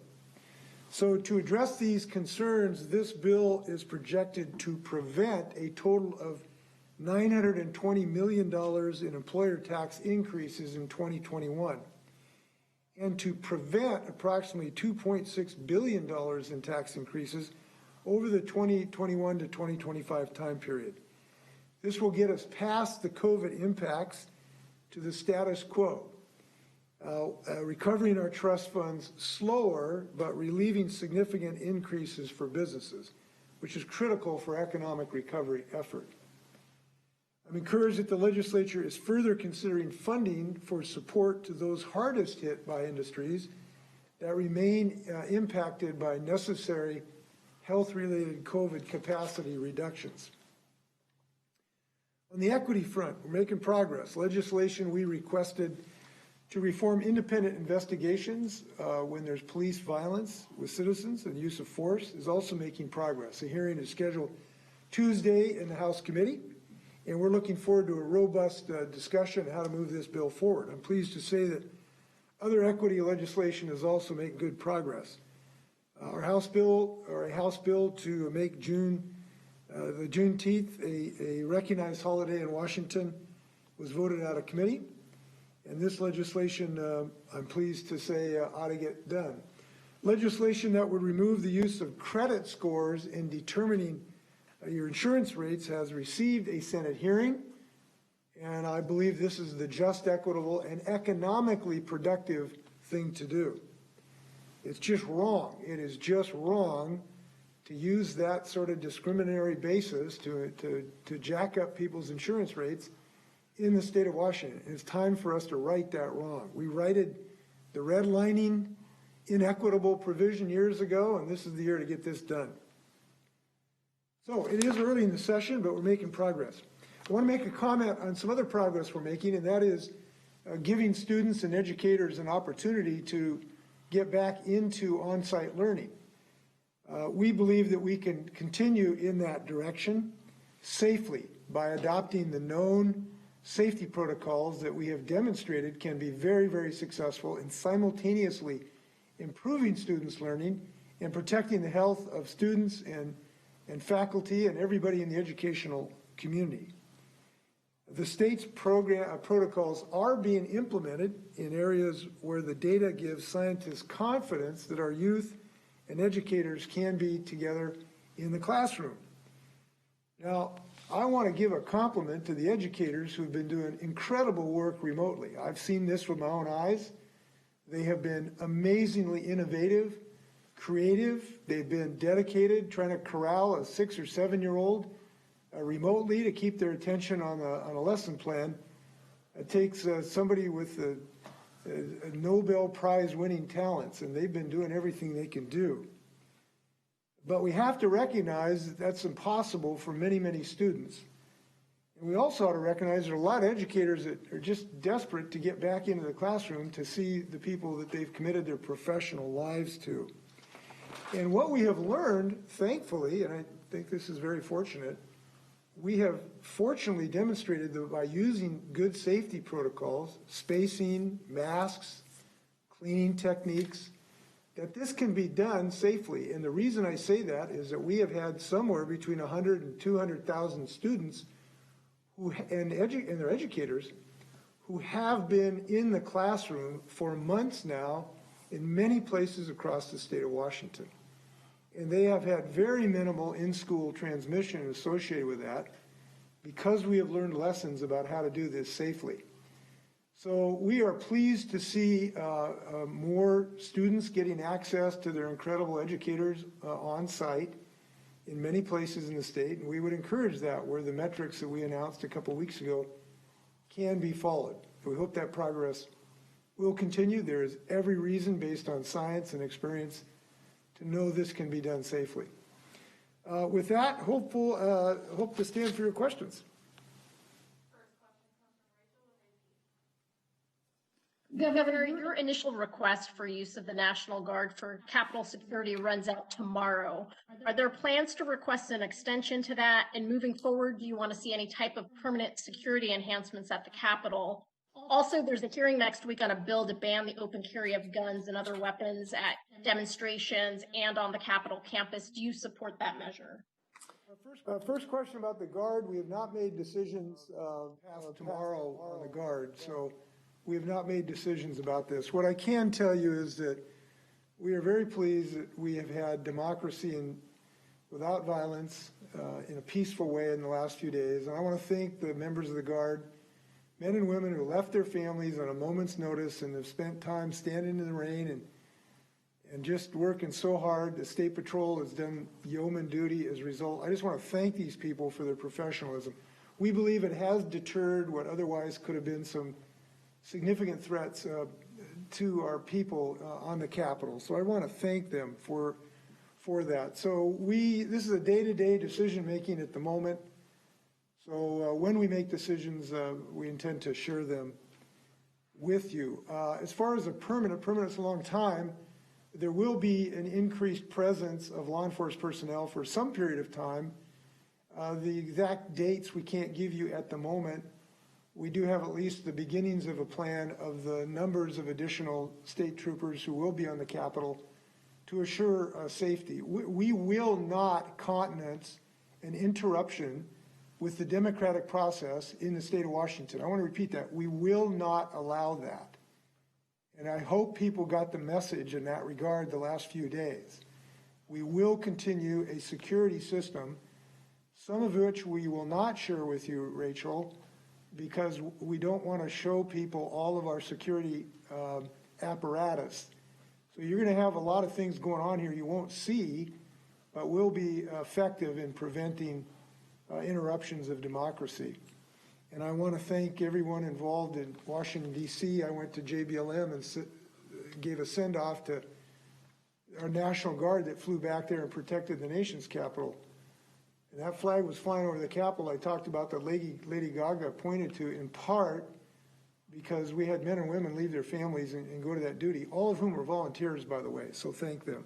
So to address these concerns, this bill is projected to prevent a total of $920 million in employer tax increases in 2021, and to prevent approximately $2.6 billion in tax increases over the 2021 to 2025 time period. This will get us past the COVID impacts to the status quo, recovering our trust funds slower, but relieving significant increases for businesses, which is critical for economic recovery effort. I'm encouraged that the legislature is further considering funding for support to those hardest hit by industries that remain impacted by necessary health-related COVID capacity reductions. On the equity front, we're making progress. Legislation we requested to reform independent investigations when there's police violence with citizens and use of force is also making progress. A hearing is scheduled Tuesday in the House committee, and we're looking forward to a robust discussion on how to move this bill forward. I'm pleased to say that other equity legislation is also making good progress. A House bill to make the Juneteenth a recognized holiday in Washington was voted out of committee, and this legislation, I'm pleased to say, ought to get done. Legislation that would remove the use of credit scores in determining your insurance rates has received a Senate hearing, and I believe this is the just, equitable, and economically productive thing to do. It's just wrong. It is just wrong to use that sort of discriminatory basis to jack up people's insurance rates in the state of Washington. It's time for us to right that wrong. We righted the redlining inequitable provision years ago, and this is the year to get this done. So it is early in the session, but we're making progress. I want to make a comment on some other progress we're making, and that is giving students and educators an opportunity to get back into on-site learning. We believe that we can continue in that direction safely by adopting the known safety protocols that we have demonstrated can be very, very successful in simultaneously improving students' learning and protecting the health of students and faculty and everybody in the educational community. The state's protocols are being implemented in areas where the data gives scientists confidence that our youth and educators can be together in the classroom. Now, I want to give a compliment to the educators who've been doing incredible work remotely. I've seen this with my own eyes. They have been amazingly innovative, creative. They've been dedicated, trying to corral a 6 or 7 year old remotely to keep their attention on a lesson plan. It takes somebody with a Nobel Prize winning talents, and they've been doing everything they can do. But we have to recognize that that's impossible for many, many students. And we also ought to recognize there are a lot of educators that are just desperate to get back into the classroom to see the people that they've committed their professional lives to. And what we have learned, thankfully, and I think this is very fortunate, we have fortunately demonstrated that by using good safety protocols, spacing, masks, cleaning techniques, that this can be done safely. And the reason I say that is that we have had somewhere between 100 and 200,000 students and their educators who have been in the classroom for months now in many places across the state of Washington. And they have had very minimal in-school transmission associated with that because we have learned lessons about how to do this safely. So we are pleased to see more students getting access to their incredible educators on site in many places in the state. And we would encourage that where the metrics that we announced a couple weeks ago can be followed. We hope that progress will continue. There is every reason based on science and experience to know this can be done safely. With that, hope to stand for your questions. Governor, your initial request for use of the National Guard for Capitol security runs out tomorrow. Are there plans to request an extension to that? And moving forward, do you want to see any type of permanent security enhancements at the Capitol? Also, there's a hearing next week on a bill to ban the open carry of guns and other weapons at demonstrations and on the Capitol campus. Do you support that measure? First question about the Guard. We have not made decisions tomorrow on the Guard, so we have not made decisions about this. What I can tell you is that we are very pleased that we have had democracy without violence in a peaceful way in the last few days. And I want to thank the members of the Guard, men and women who left their families on a moment's notice and have spent time standing in the rain and just working so hard. The State Patrol has done yeoman duty as a result. I just want to thank these people for their professionalism. We believe it has deterred what otherwise could have been some significant threats to our people on the Capitol. So I want to thank them for that. So this is a day-to-day decision-making at the moment. So when we make decisions, we intend to share them with you. As far as permanent's a long time. There will be an increased presence of law enforcement personnel for some period of time. The exact dates we can't give you at the moment. We do have at least the beginnings of a plan of the numbers of additional state troopers who will be on the Capitol to assure safety. We will not countenance an interruption with the democratic process in the state of Washington. I want to repeat that. We will not allow that. And I hope people got the message in that regard the last few days. We will continue a security system, some of which we will not share with you, Rachel, because we don't want to show people all of our security apparatus. So you're going to have a lot of things going on here you won't see, but will be effective in preventing interruptions of democracy. And I want to thank everyone involved in Washington, D.C. I went to JBLM and gave a send-off to our National Guard that flew back there and protected the nation's capital. And that flag was flying over the Capitol. I talked about that Lady Gaga pointed to, in part because we had men and women leave their families and go to that duty, all of whom were volunteers, by the way, so thank them.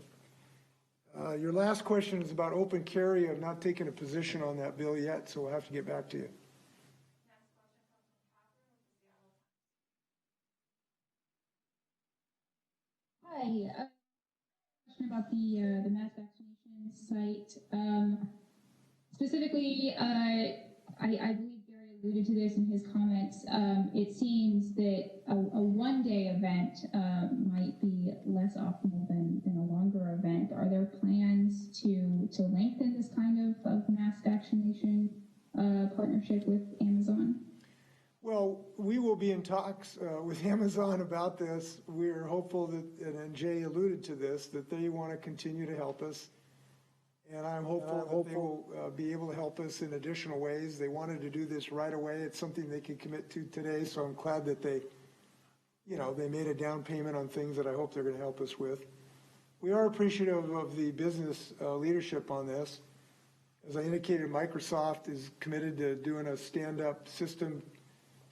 Your last question is about open carry. I've not taken a position on that bill yet, so we'll have to get back to you. Hi, question about the mass vaccination site. Specifically, I believe Gary alluded to this in his comments. It seems that a one-day event might be less optimal than a longer event. Are there plans to lengthen this kind of mass vaccination partnership with Amazon? Well, we will be in talks with Amazon about this. We're hopeful that, and Jay alluded to this, that they want to continue to help us. And I'm hopeful that they will be able to help us in additional ways. They wanted to do this right away. It's something they can commit to today. So I'm glad that they made a down payment on things that I hope they're going to help us with. We are appreciative of the business leadership on this. As I indicated, Microsoft is committed to doing a stand-up system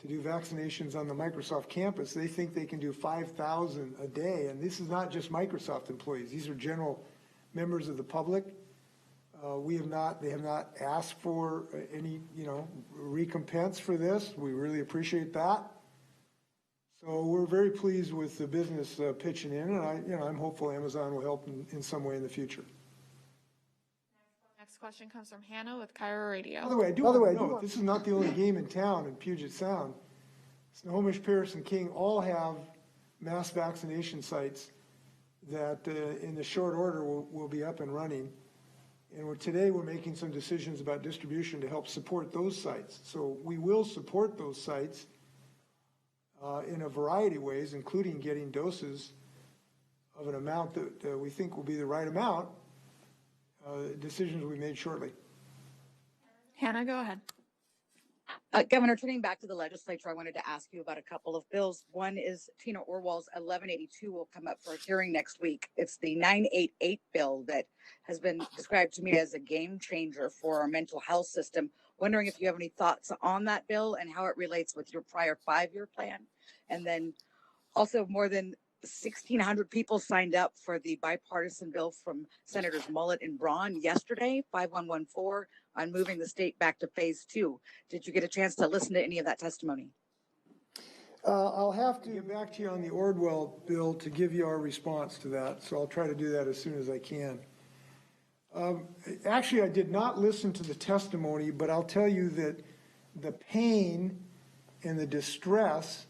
to do vaccinations on the Microsoft campus. They think they can do 5,000 a day. And this is not just Microsoft employees. These are general members of the public. They have not asked for any, recompense for this. We really appreciate that. So we're very pleased with the business pitching in, and I'm hopeful Amazon will help in some way in the future. Next question comes from Hannah with Cairo Radio. By the way, I do want to note, this is not the only game in town in Puget Sound. Snohomish, Pierce, and King all have mass vaccination sites that in the short order will be up and running. And today we're making some decisions about distribution to help support those sites. So we will support those sites in a variety of ways, including getting doses of an amount that we think will be the right amount. Decisions will be made shortly. Hannah, go ahead. Governor, turning back to the legislature, I wanted to ask you about a couple of bills. One is Tina Orwell's 1182 will come up for a hearing next week. It's the 988 bill that has been described to me as a game changer for our mental health system. Wondering if you have any thoughts on that bill and how it relates with your prior 5-year plan. And then also more than 1,600 people signed up for the bipartisan bill from Senators Mullet and Braun yesterday, 5114, on moving the state back to phase 2. Did you get a chance to listen to any of that testimony? I'll have to get back to you on the Orwell bill to give you our response to that. So I'll try to do that as soon as I can. Actually, I did not listen to the testimony, but I'll tell you that the pain and the distress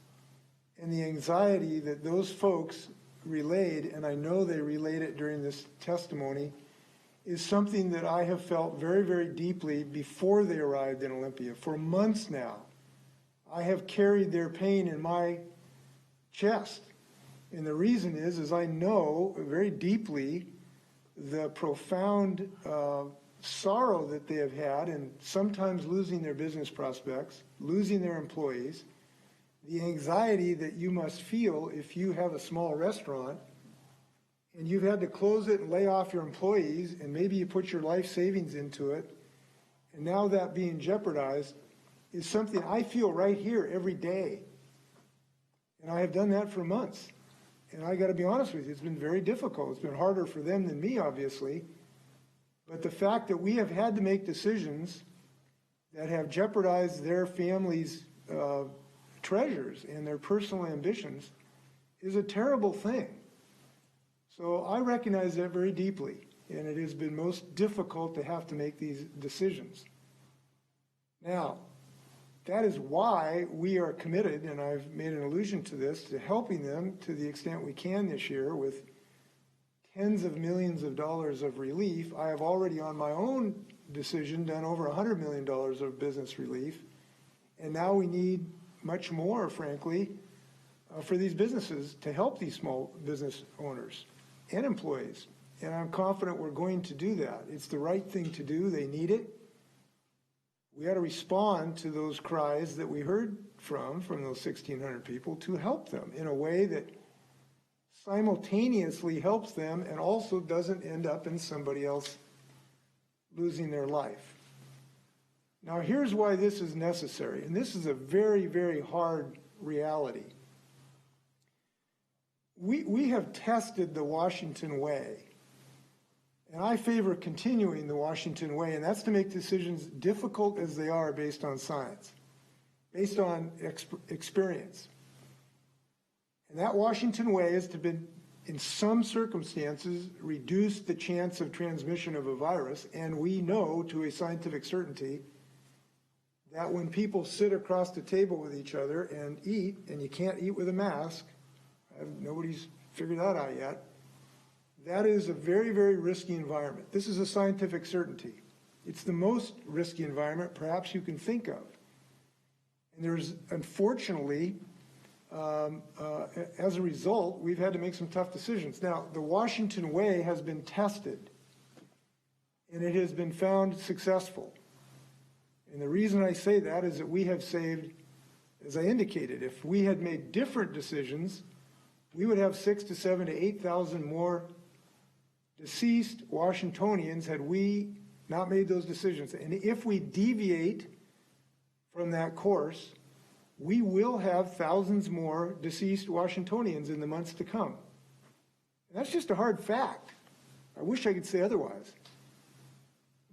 and the anxiety that those folks relayed, and I know they relayed it during this testimony, is something that I have felt very, very deeply before they arrived in Olympia. For months now, I have carried their pain in my chest. And the reason is I know very deeply the profound sorrow that they have had, and sometimes losing their business prospects, losing their employees, the anxiety that you must feel if you have a small restaurant and you've had to close it and lay off your employees, and maybe you put your life savings into it, and now that being jeopardized is something I feel right here every day. And I have done that for months. And I got to be honest with you, it's been very difficult. It's been harder for them than me, obviously. But the fact that we have had to make decisions that have jeopardized their families' treasures and their personal ambitions is a terrible thing. So I recognize that very deeply, and it has been most difficult to have to make these decisions. Now, that is why we are committed, and I've made an allusion to this, to helping them to the extent we can this year with tens of millions of dollars of relief. I have already on my own decision done over $100 million of business relief, and now we need much more, frankly, for these businesses to help these small business owners and employees. And I'm confident we're going to do that. It's the right thing to do. They need it. We got to respond to those cries that we heard from those 1,600 people to help them in a way that simultaneously helps them and also doesn't end up in somebody else losing their life. Now, here's why this is necessary, and this is a very, very hard reality. We have tested the Washington way, and I favor continuing the Washington way, and that's to make decisions difficult as they are based on science, based on experience. And that Washington way has to be, in some circumstances, reduce the chance of transmission of a virus, and we know to a scientific certainty that when people sit across the table with each other and eat, and you can't eat with a mask, nobody's figured that out yet, that is a very, very risky environment. This is a scientific certainty. It's the most risky environment perhaps you can think of. And there's, unfortunately, as a result, we've had to make some tough decisions. Now, the Washington way has been tested, and it has been found successful. And the reason I say that is that we have saved, as I indicated, if we had made different decisions, we would have 6,000 to 7,000 to 8,000 more deceased Washingtonians had we not made those decisions. And if we deviate from that course, we will have thousands more deceased Washingtonians in the months to come. And that's just a hard fact. I wish I could say otherwise.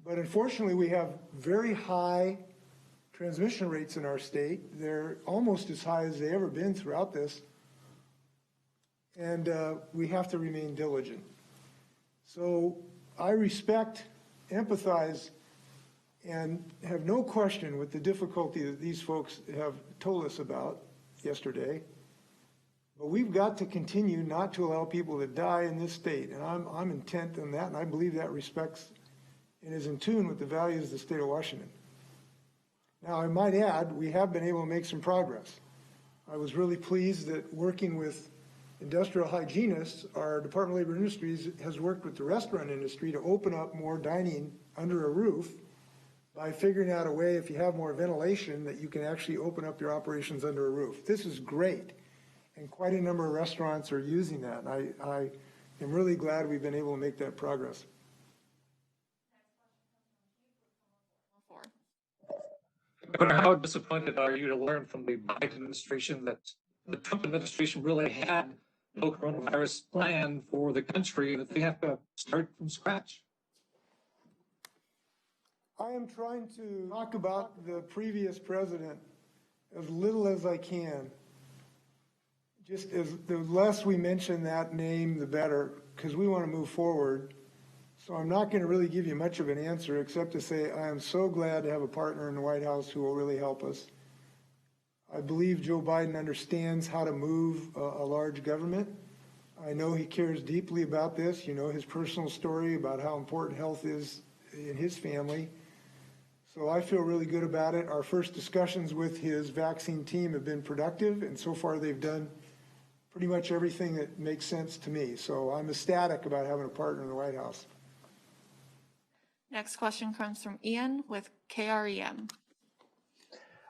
But unfortunately, we have very high transmission rates in our state. They're almost as high as they've ever been throughout this. And we have to remain diligent. So I respect, empathize, and have no question with the difficulty that these folks have told us about. yesterday. But we've got to continue not to allow people to die in this state. And I'm intent on that, and I believe that respects and is in tune with the values of the state of Washington. Now, I might add, we have been able to make some progress. I was really pleased that working with industrial hygienists, our Department of Labor Industries has worked with the restaurant industry to open up more dining under a roof by figuring out a way, if you have more ventilation, that you can actually open up your operations under a roof. This is great. And quite a number of restaurants are using that. And I am really glad we've been able to make that progress. Governor, how disappointed are you to learn from the Biden administration that the Trump administration really had no coronavirus plan for the country, that they have to start from scratch? I am trying to talk about the previous president as little as I can. Just as the less we mention that name, the better, because we want to move forward. So I'm not going to really give you much of an answer except to say I am so glad to have a partner in the White House who will really help us. I believe Joe Biden understands how to move a large government. I know he cares deeply about this. You know his personal story about how important health is in his family. So I feel really good about it. Our first discussions with his vaccine team have been productive, and so far they've done pretty much everything that makes sense to me. So I'm ecstatic about having a partner in the White House. Next question comes from Ian with KREM.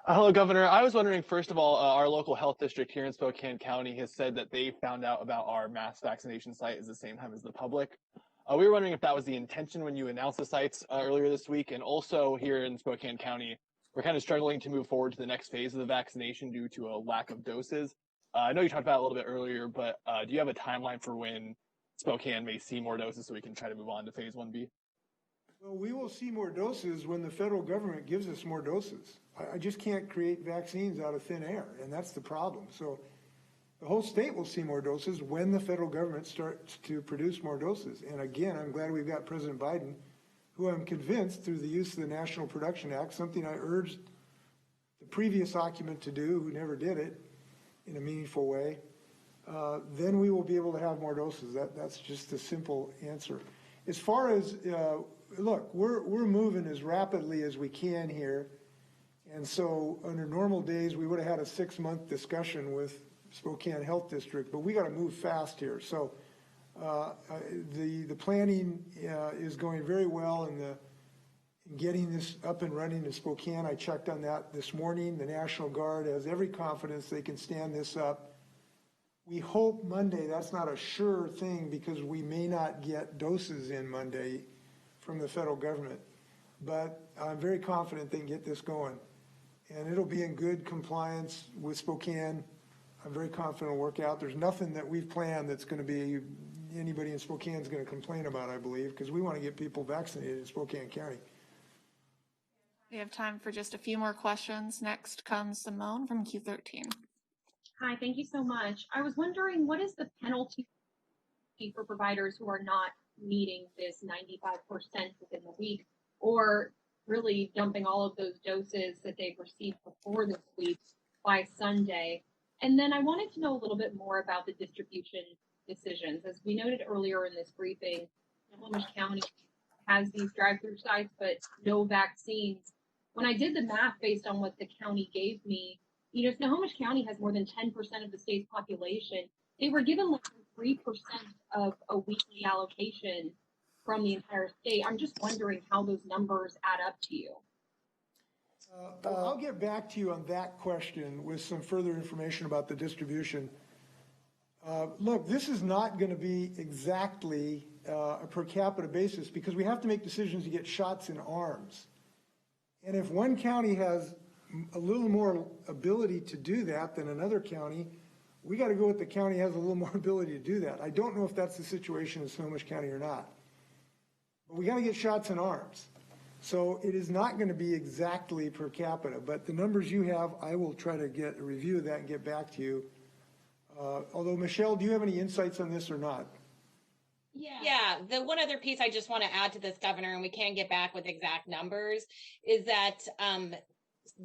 Hello, Governor. I was wondering, first of all, our local health district here in Spokane County has said that they found out about our mass vaccination site at the same time as the public. We were wondering if that was the intention when you announced the sites earlier this week. And also here in Spokane County, we're kind of struggling to move forward to the next phase of the vaccination due to a lack of doses. I know you talked about it a little bit earlier, but do you have a timeline for when Spokane may see more doses so we can try to move on to phase 1B? Well, we will see more doses when the federal government gives us more doses. I just can't create vaccines out of thin air, and that's the problem. So the whole state will see more doses when the federal government starts to produce more doses. And again, I'm glad we've got President Biden, who I'm convinced through the use of the National Production Act, something I urged the previous occupant to do, who never did it in a meaningful way, then we will be able to have more doses. That's just a simple answer. As far as, look, we're moving as rapidly as we can here. And so under normal days, we would have had a 6-month discussion with Spokane Health District, but we got to move fast here. So the planning is going very well in getting this up and running in Spokane. I checked on that this morning. The National Guard has every confidence they can stand this up. We hope Monday. That's not a sure thing because we may not get doses in Monday from the federal government. But I'm very confident they can get this going. And it'll be in good compliance with Spokane. I'm very confident it'll work out. There's nothing that we've planned that's going to be anybody in Spokane is going to complain about, I believe, because we want to get people vaccinated in Spokane County. We have time for just a few more questions. Next comes Simone from Q13. Hi, thank you so much. I was wondering, what is the penalty for providers who are not meeting this 95% within the week, or really dumping all of those doses that they've received before this week by Sunday? And then I wanted to know a little bit more about the distribution decisions. As we noted earlier in this briefing, Snohomish County has these drive-through sites, but no vaccines. When I did the math based on what the county gave me, you know, Snohomish County has more than 10% of the state's population. They were given less than 3% of a weekly allocation from the entire state. I'm just wondering how those numbers add up to you. I'll get back to you on that question with some further information about the distribution. Look, this is not going to be exactly a per capita basis because we have to make decisions to get shots in arms. And if one county has a little more ability to do that than another county, we got to go with the county has a little more ability to do that. I don't know if that's the situation in Snohomish County or not. But we got to get shots in arms. So it is not going to be exactly per capita, but the numbers you have, I will try to get a review of that and get back to you. Although, Michelle, do you have any insights on this or not? Yeah, the one other piece I just want to add to this, Governor, and we can get back with exact numbers, is that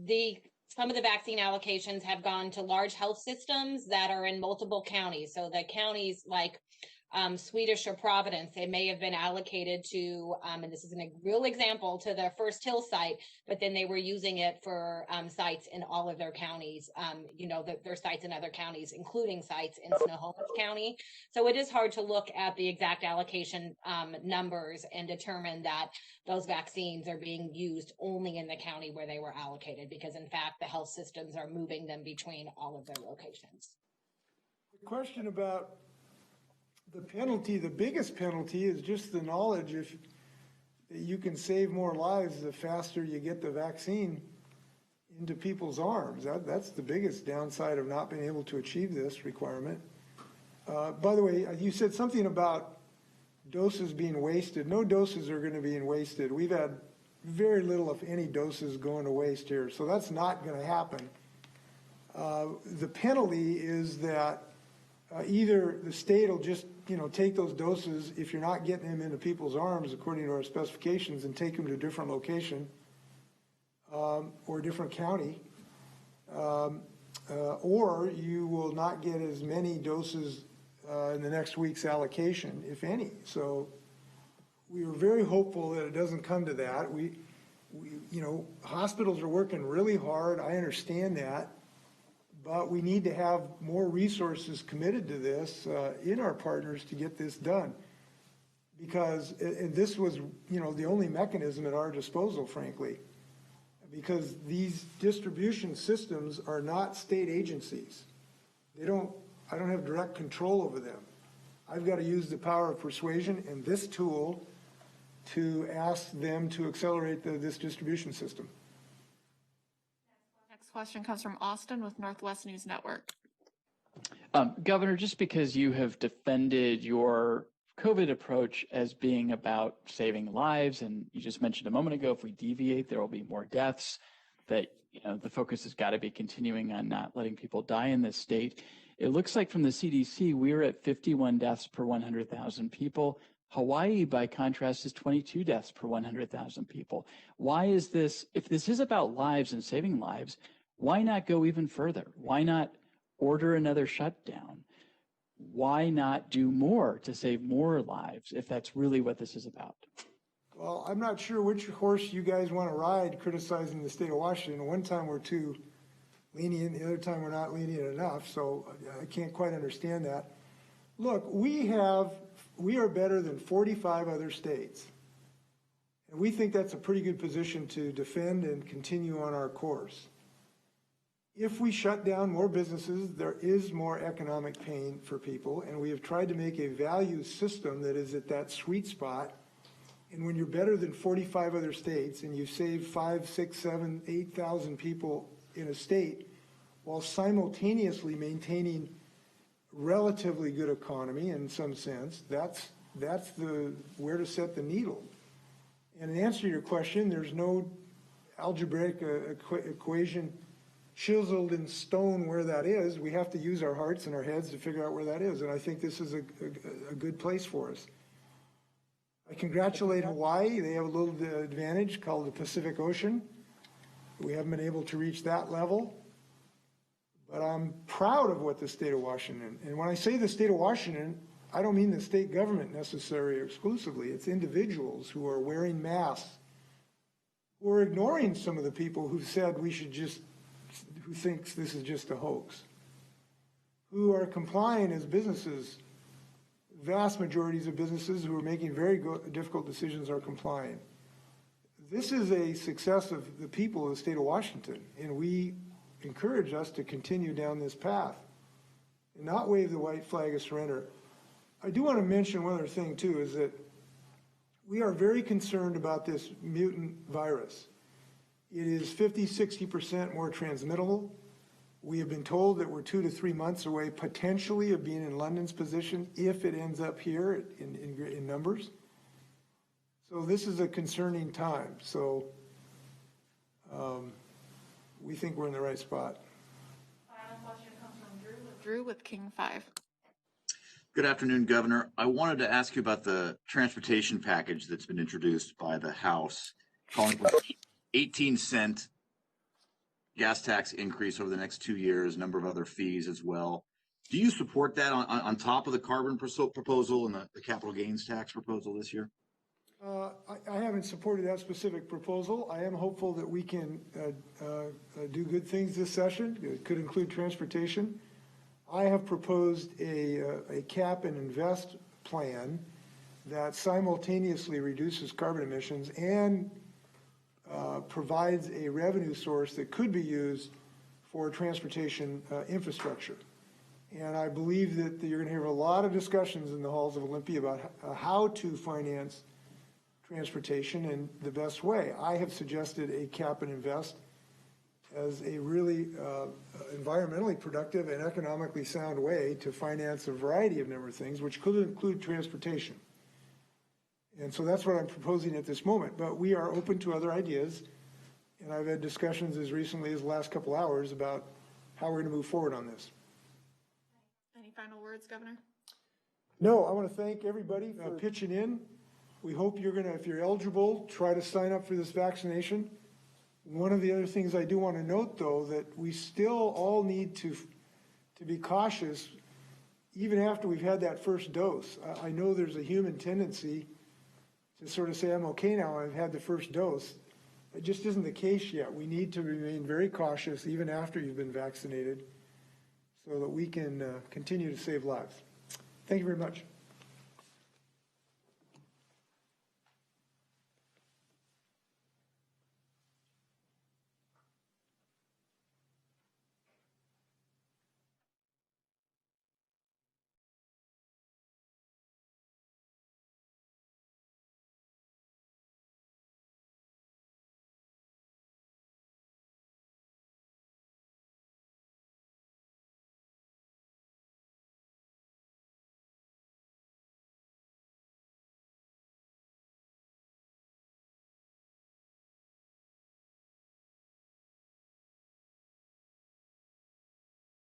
the some of the vaccine allocations have gone to large health systems that are in multiple counties. So the counties like Swedish or Providence, they may have been allocated to, and this is a real example, to their First Hill site, but then they were using it for sites in all of their counties, their sites in other counties, including sites in Snohomish County. So it is hard to look at the exact allocation numbers and determine that those vaccines are being used only in the county where they were allocated, because in fact, the health systems are moving them between all of their locations. The question about the penalty, the biggest penalty is just the knowledge if you can save more lives the faster you get the vaccine into people's arms. That's the biggest downside of not being able to achieve this requirement. By the way, you said something about doses being wasted. No doses are going to be wasted. We've had very little, if any, doses going to waste here, so that's not going to happen. The penalty is that either the state will just, take those doses if you're not getting them into people's arms according to our specifications and take them to a different location or a different county, or you will not get as many doses in the next week's allocation, if any. So we are very hopeful that it doesn't come to that. We hospitals are working really hard. I understand that. But we need to have more resources committed to this in our partners to get this done. Because this was, the only mechanism at our disposal, frankly. Because these distribution systems are not state agencies. I don't have direct control over them. I've got to use the power of persuasion and this tool to ask them to accelerate this distribution system. Question comes from Austin with Northwest News Network. Governor, just because you have defended your COVID approach as being about saving lives, and you just mentioned a moment ago, if we deviate, there will be more deaths, that the focus has got to be continuing on not letting people die in this state. It looks like from the CDC, we're at 51 deaths per 100,000 people. Hawaii, by contrast, is 22 deaths per 100,000 people. Why is this, if this is about lives and saving lives, why not go even further? Why not order another shutdown? Why not do more to save more lives if that's really what this is about? Well, I'm not sure which horse you guys want to ride criticizing the state of Washington. One time we're too lenient, the other time we're not lenient enough, so I can't quite understand that. Look, we are better than 45 other states. And we think that's a pretty good position to defend and continue on our course. If we shut down more businesses, there is more economic pain for people, and we have tried to make a value system that is at that sweet spot. And when you're better than 45 other states and you save 5, 6, 7, 8,000 people in a state while simultaneously maintaining relatively good economy in some sense, that's the where to set the needle. And in answer to your question, there's no algebraic equation chiseled in stone where that is. We have to use our hearts and our heads to figure out where that is. And I think this is a good place for us. I congratulate Hawaii. They have a little advantage called the Pacific Ocean. We haven't been able to reach that level. But I'm proud of what the state of Washington, and when I say the state of Washington, I don't mean the state government necessarily or exclusively. It's individuals who are wearing masks, who are ignoring some of the people who said who thinks this is just a hoax, who are complying as businesses. Vast majorities of businesses who are making very difficult decisions are complying. This is a success of the people of the state of Washington, and we encourage us to continue down this path and not wave the white flag of surrender. I do want to mention one other thing too, is that we are very concerned about this mutant virus. It is 50, 60% more transmittable. We have been told that we're 2 to 3 months away potentially of being in London's position if it ends up here in numbers. So this is a concerning time. So we think we're in the right spot. Final question comes from Drew with King 5. Good afternoon, Governor. I wanted to ask you about the transportation package that's been introduced by the House, calling for 18-cent gas tax increase over the next 2 years, a number of other fees as well. Do you support that on top of the carbon proposal and the capital gains tax proposal this year? I haven't supported that specific proposal. I am hopeful that we can do good things this session. It could include transportation. I have proposed a cap and invest plan that simultaneously reduces carbon emissions and provides a revenue source that could be used for transportation infrastructure. And I believe that you're going to hear a lot of discussions in the halls of Olympia about how to finance transportation in the best way. I have suggested a cap and invest as a really environmentally productive and economically sound way to finance a variety of number of things, which could include transportation. And so that's what I'm proposing at this moment. But we are open to other ideas, and I've had discussions as recently as the last couple hours about how we're going to move forward on this. Any final words, Governor? No, I want to thank everybody for pitching in. We hope you're going to, if you're eligible, try to sign up for this vaccination. One of the other things I do want to note, though, that we still all need to be cautious even after we've had that first dose. I know there's a human tendency to sort of say, I'm okay now, I've had the first dose. It just isn't the case yet. We need to remain very cautious even after you've been vaccinated so that we can continue to save lives. Thank you very much.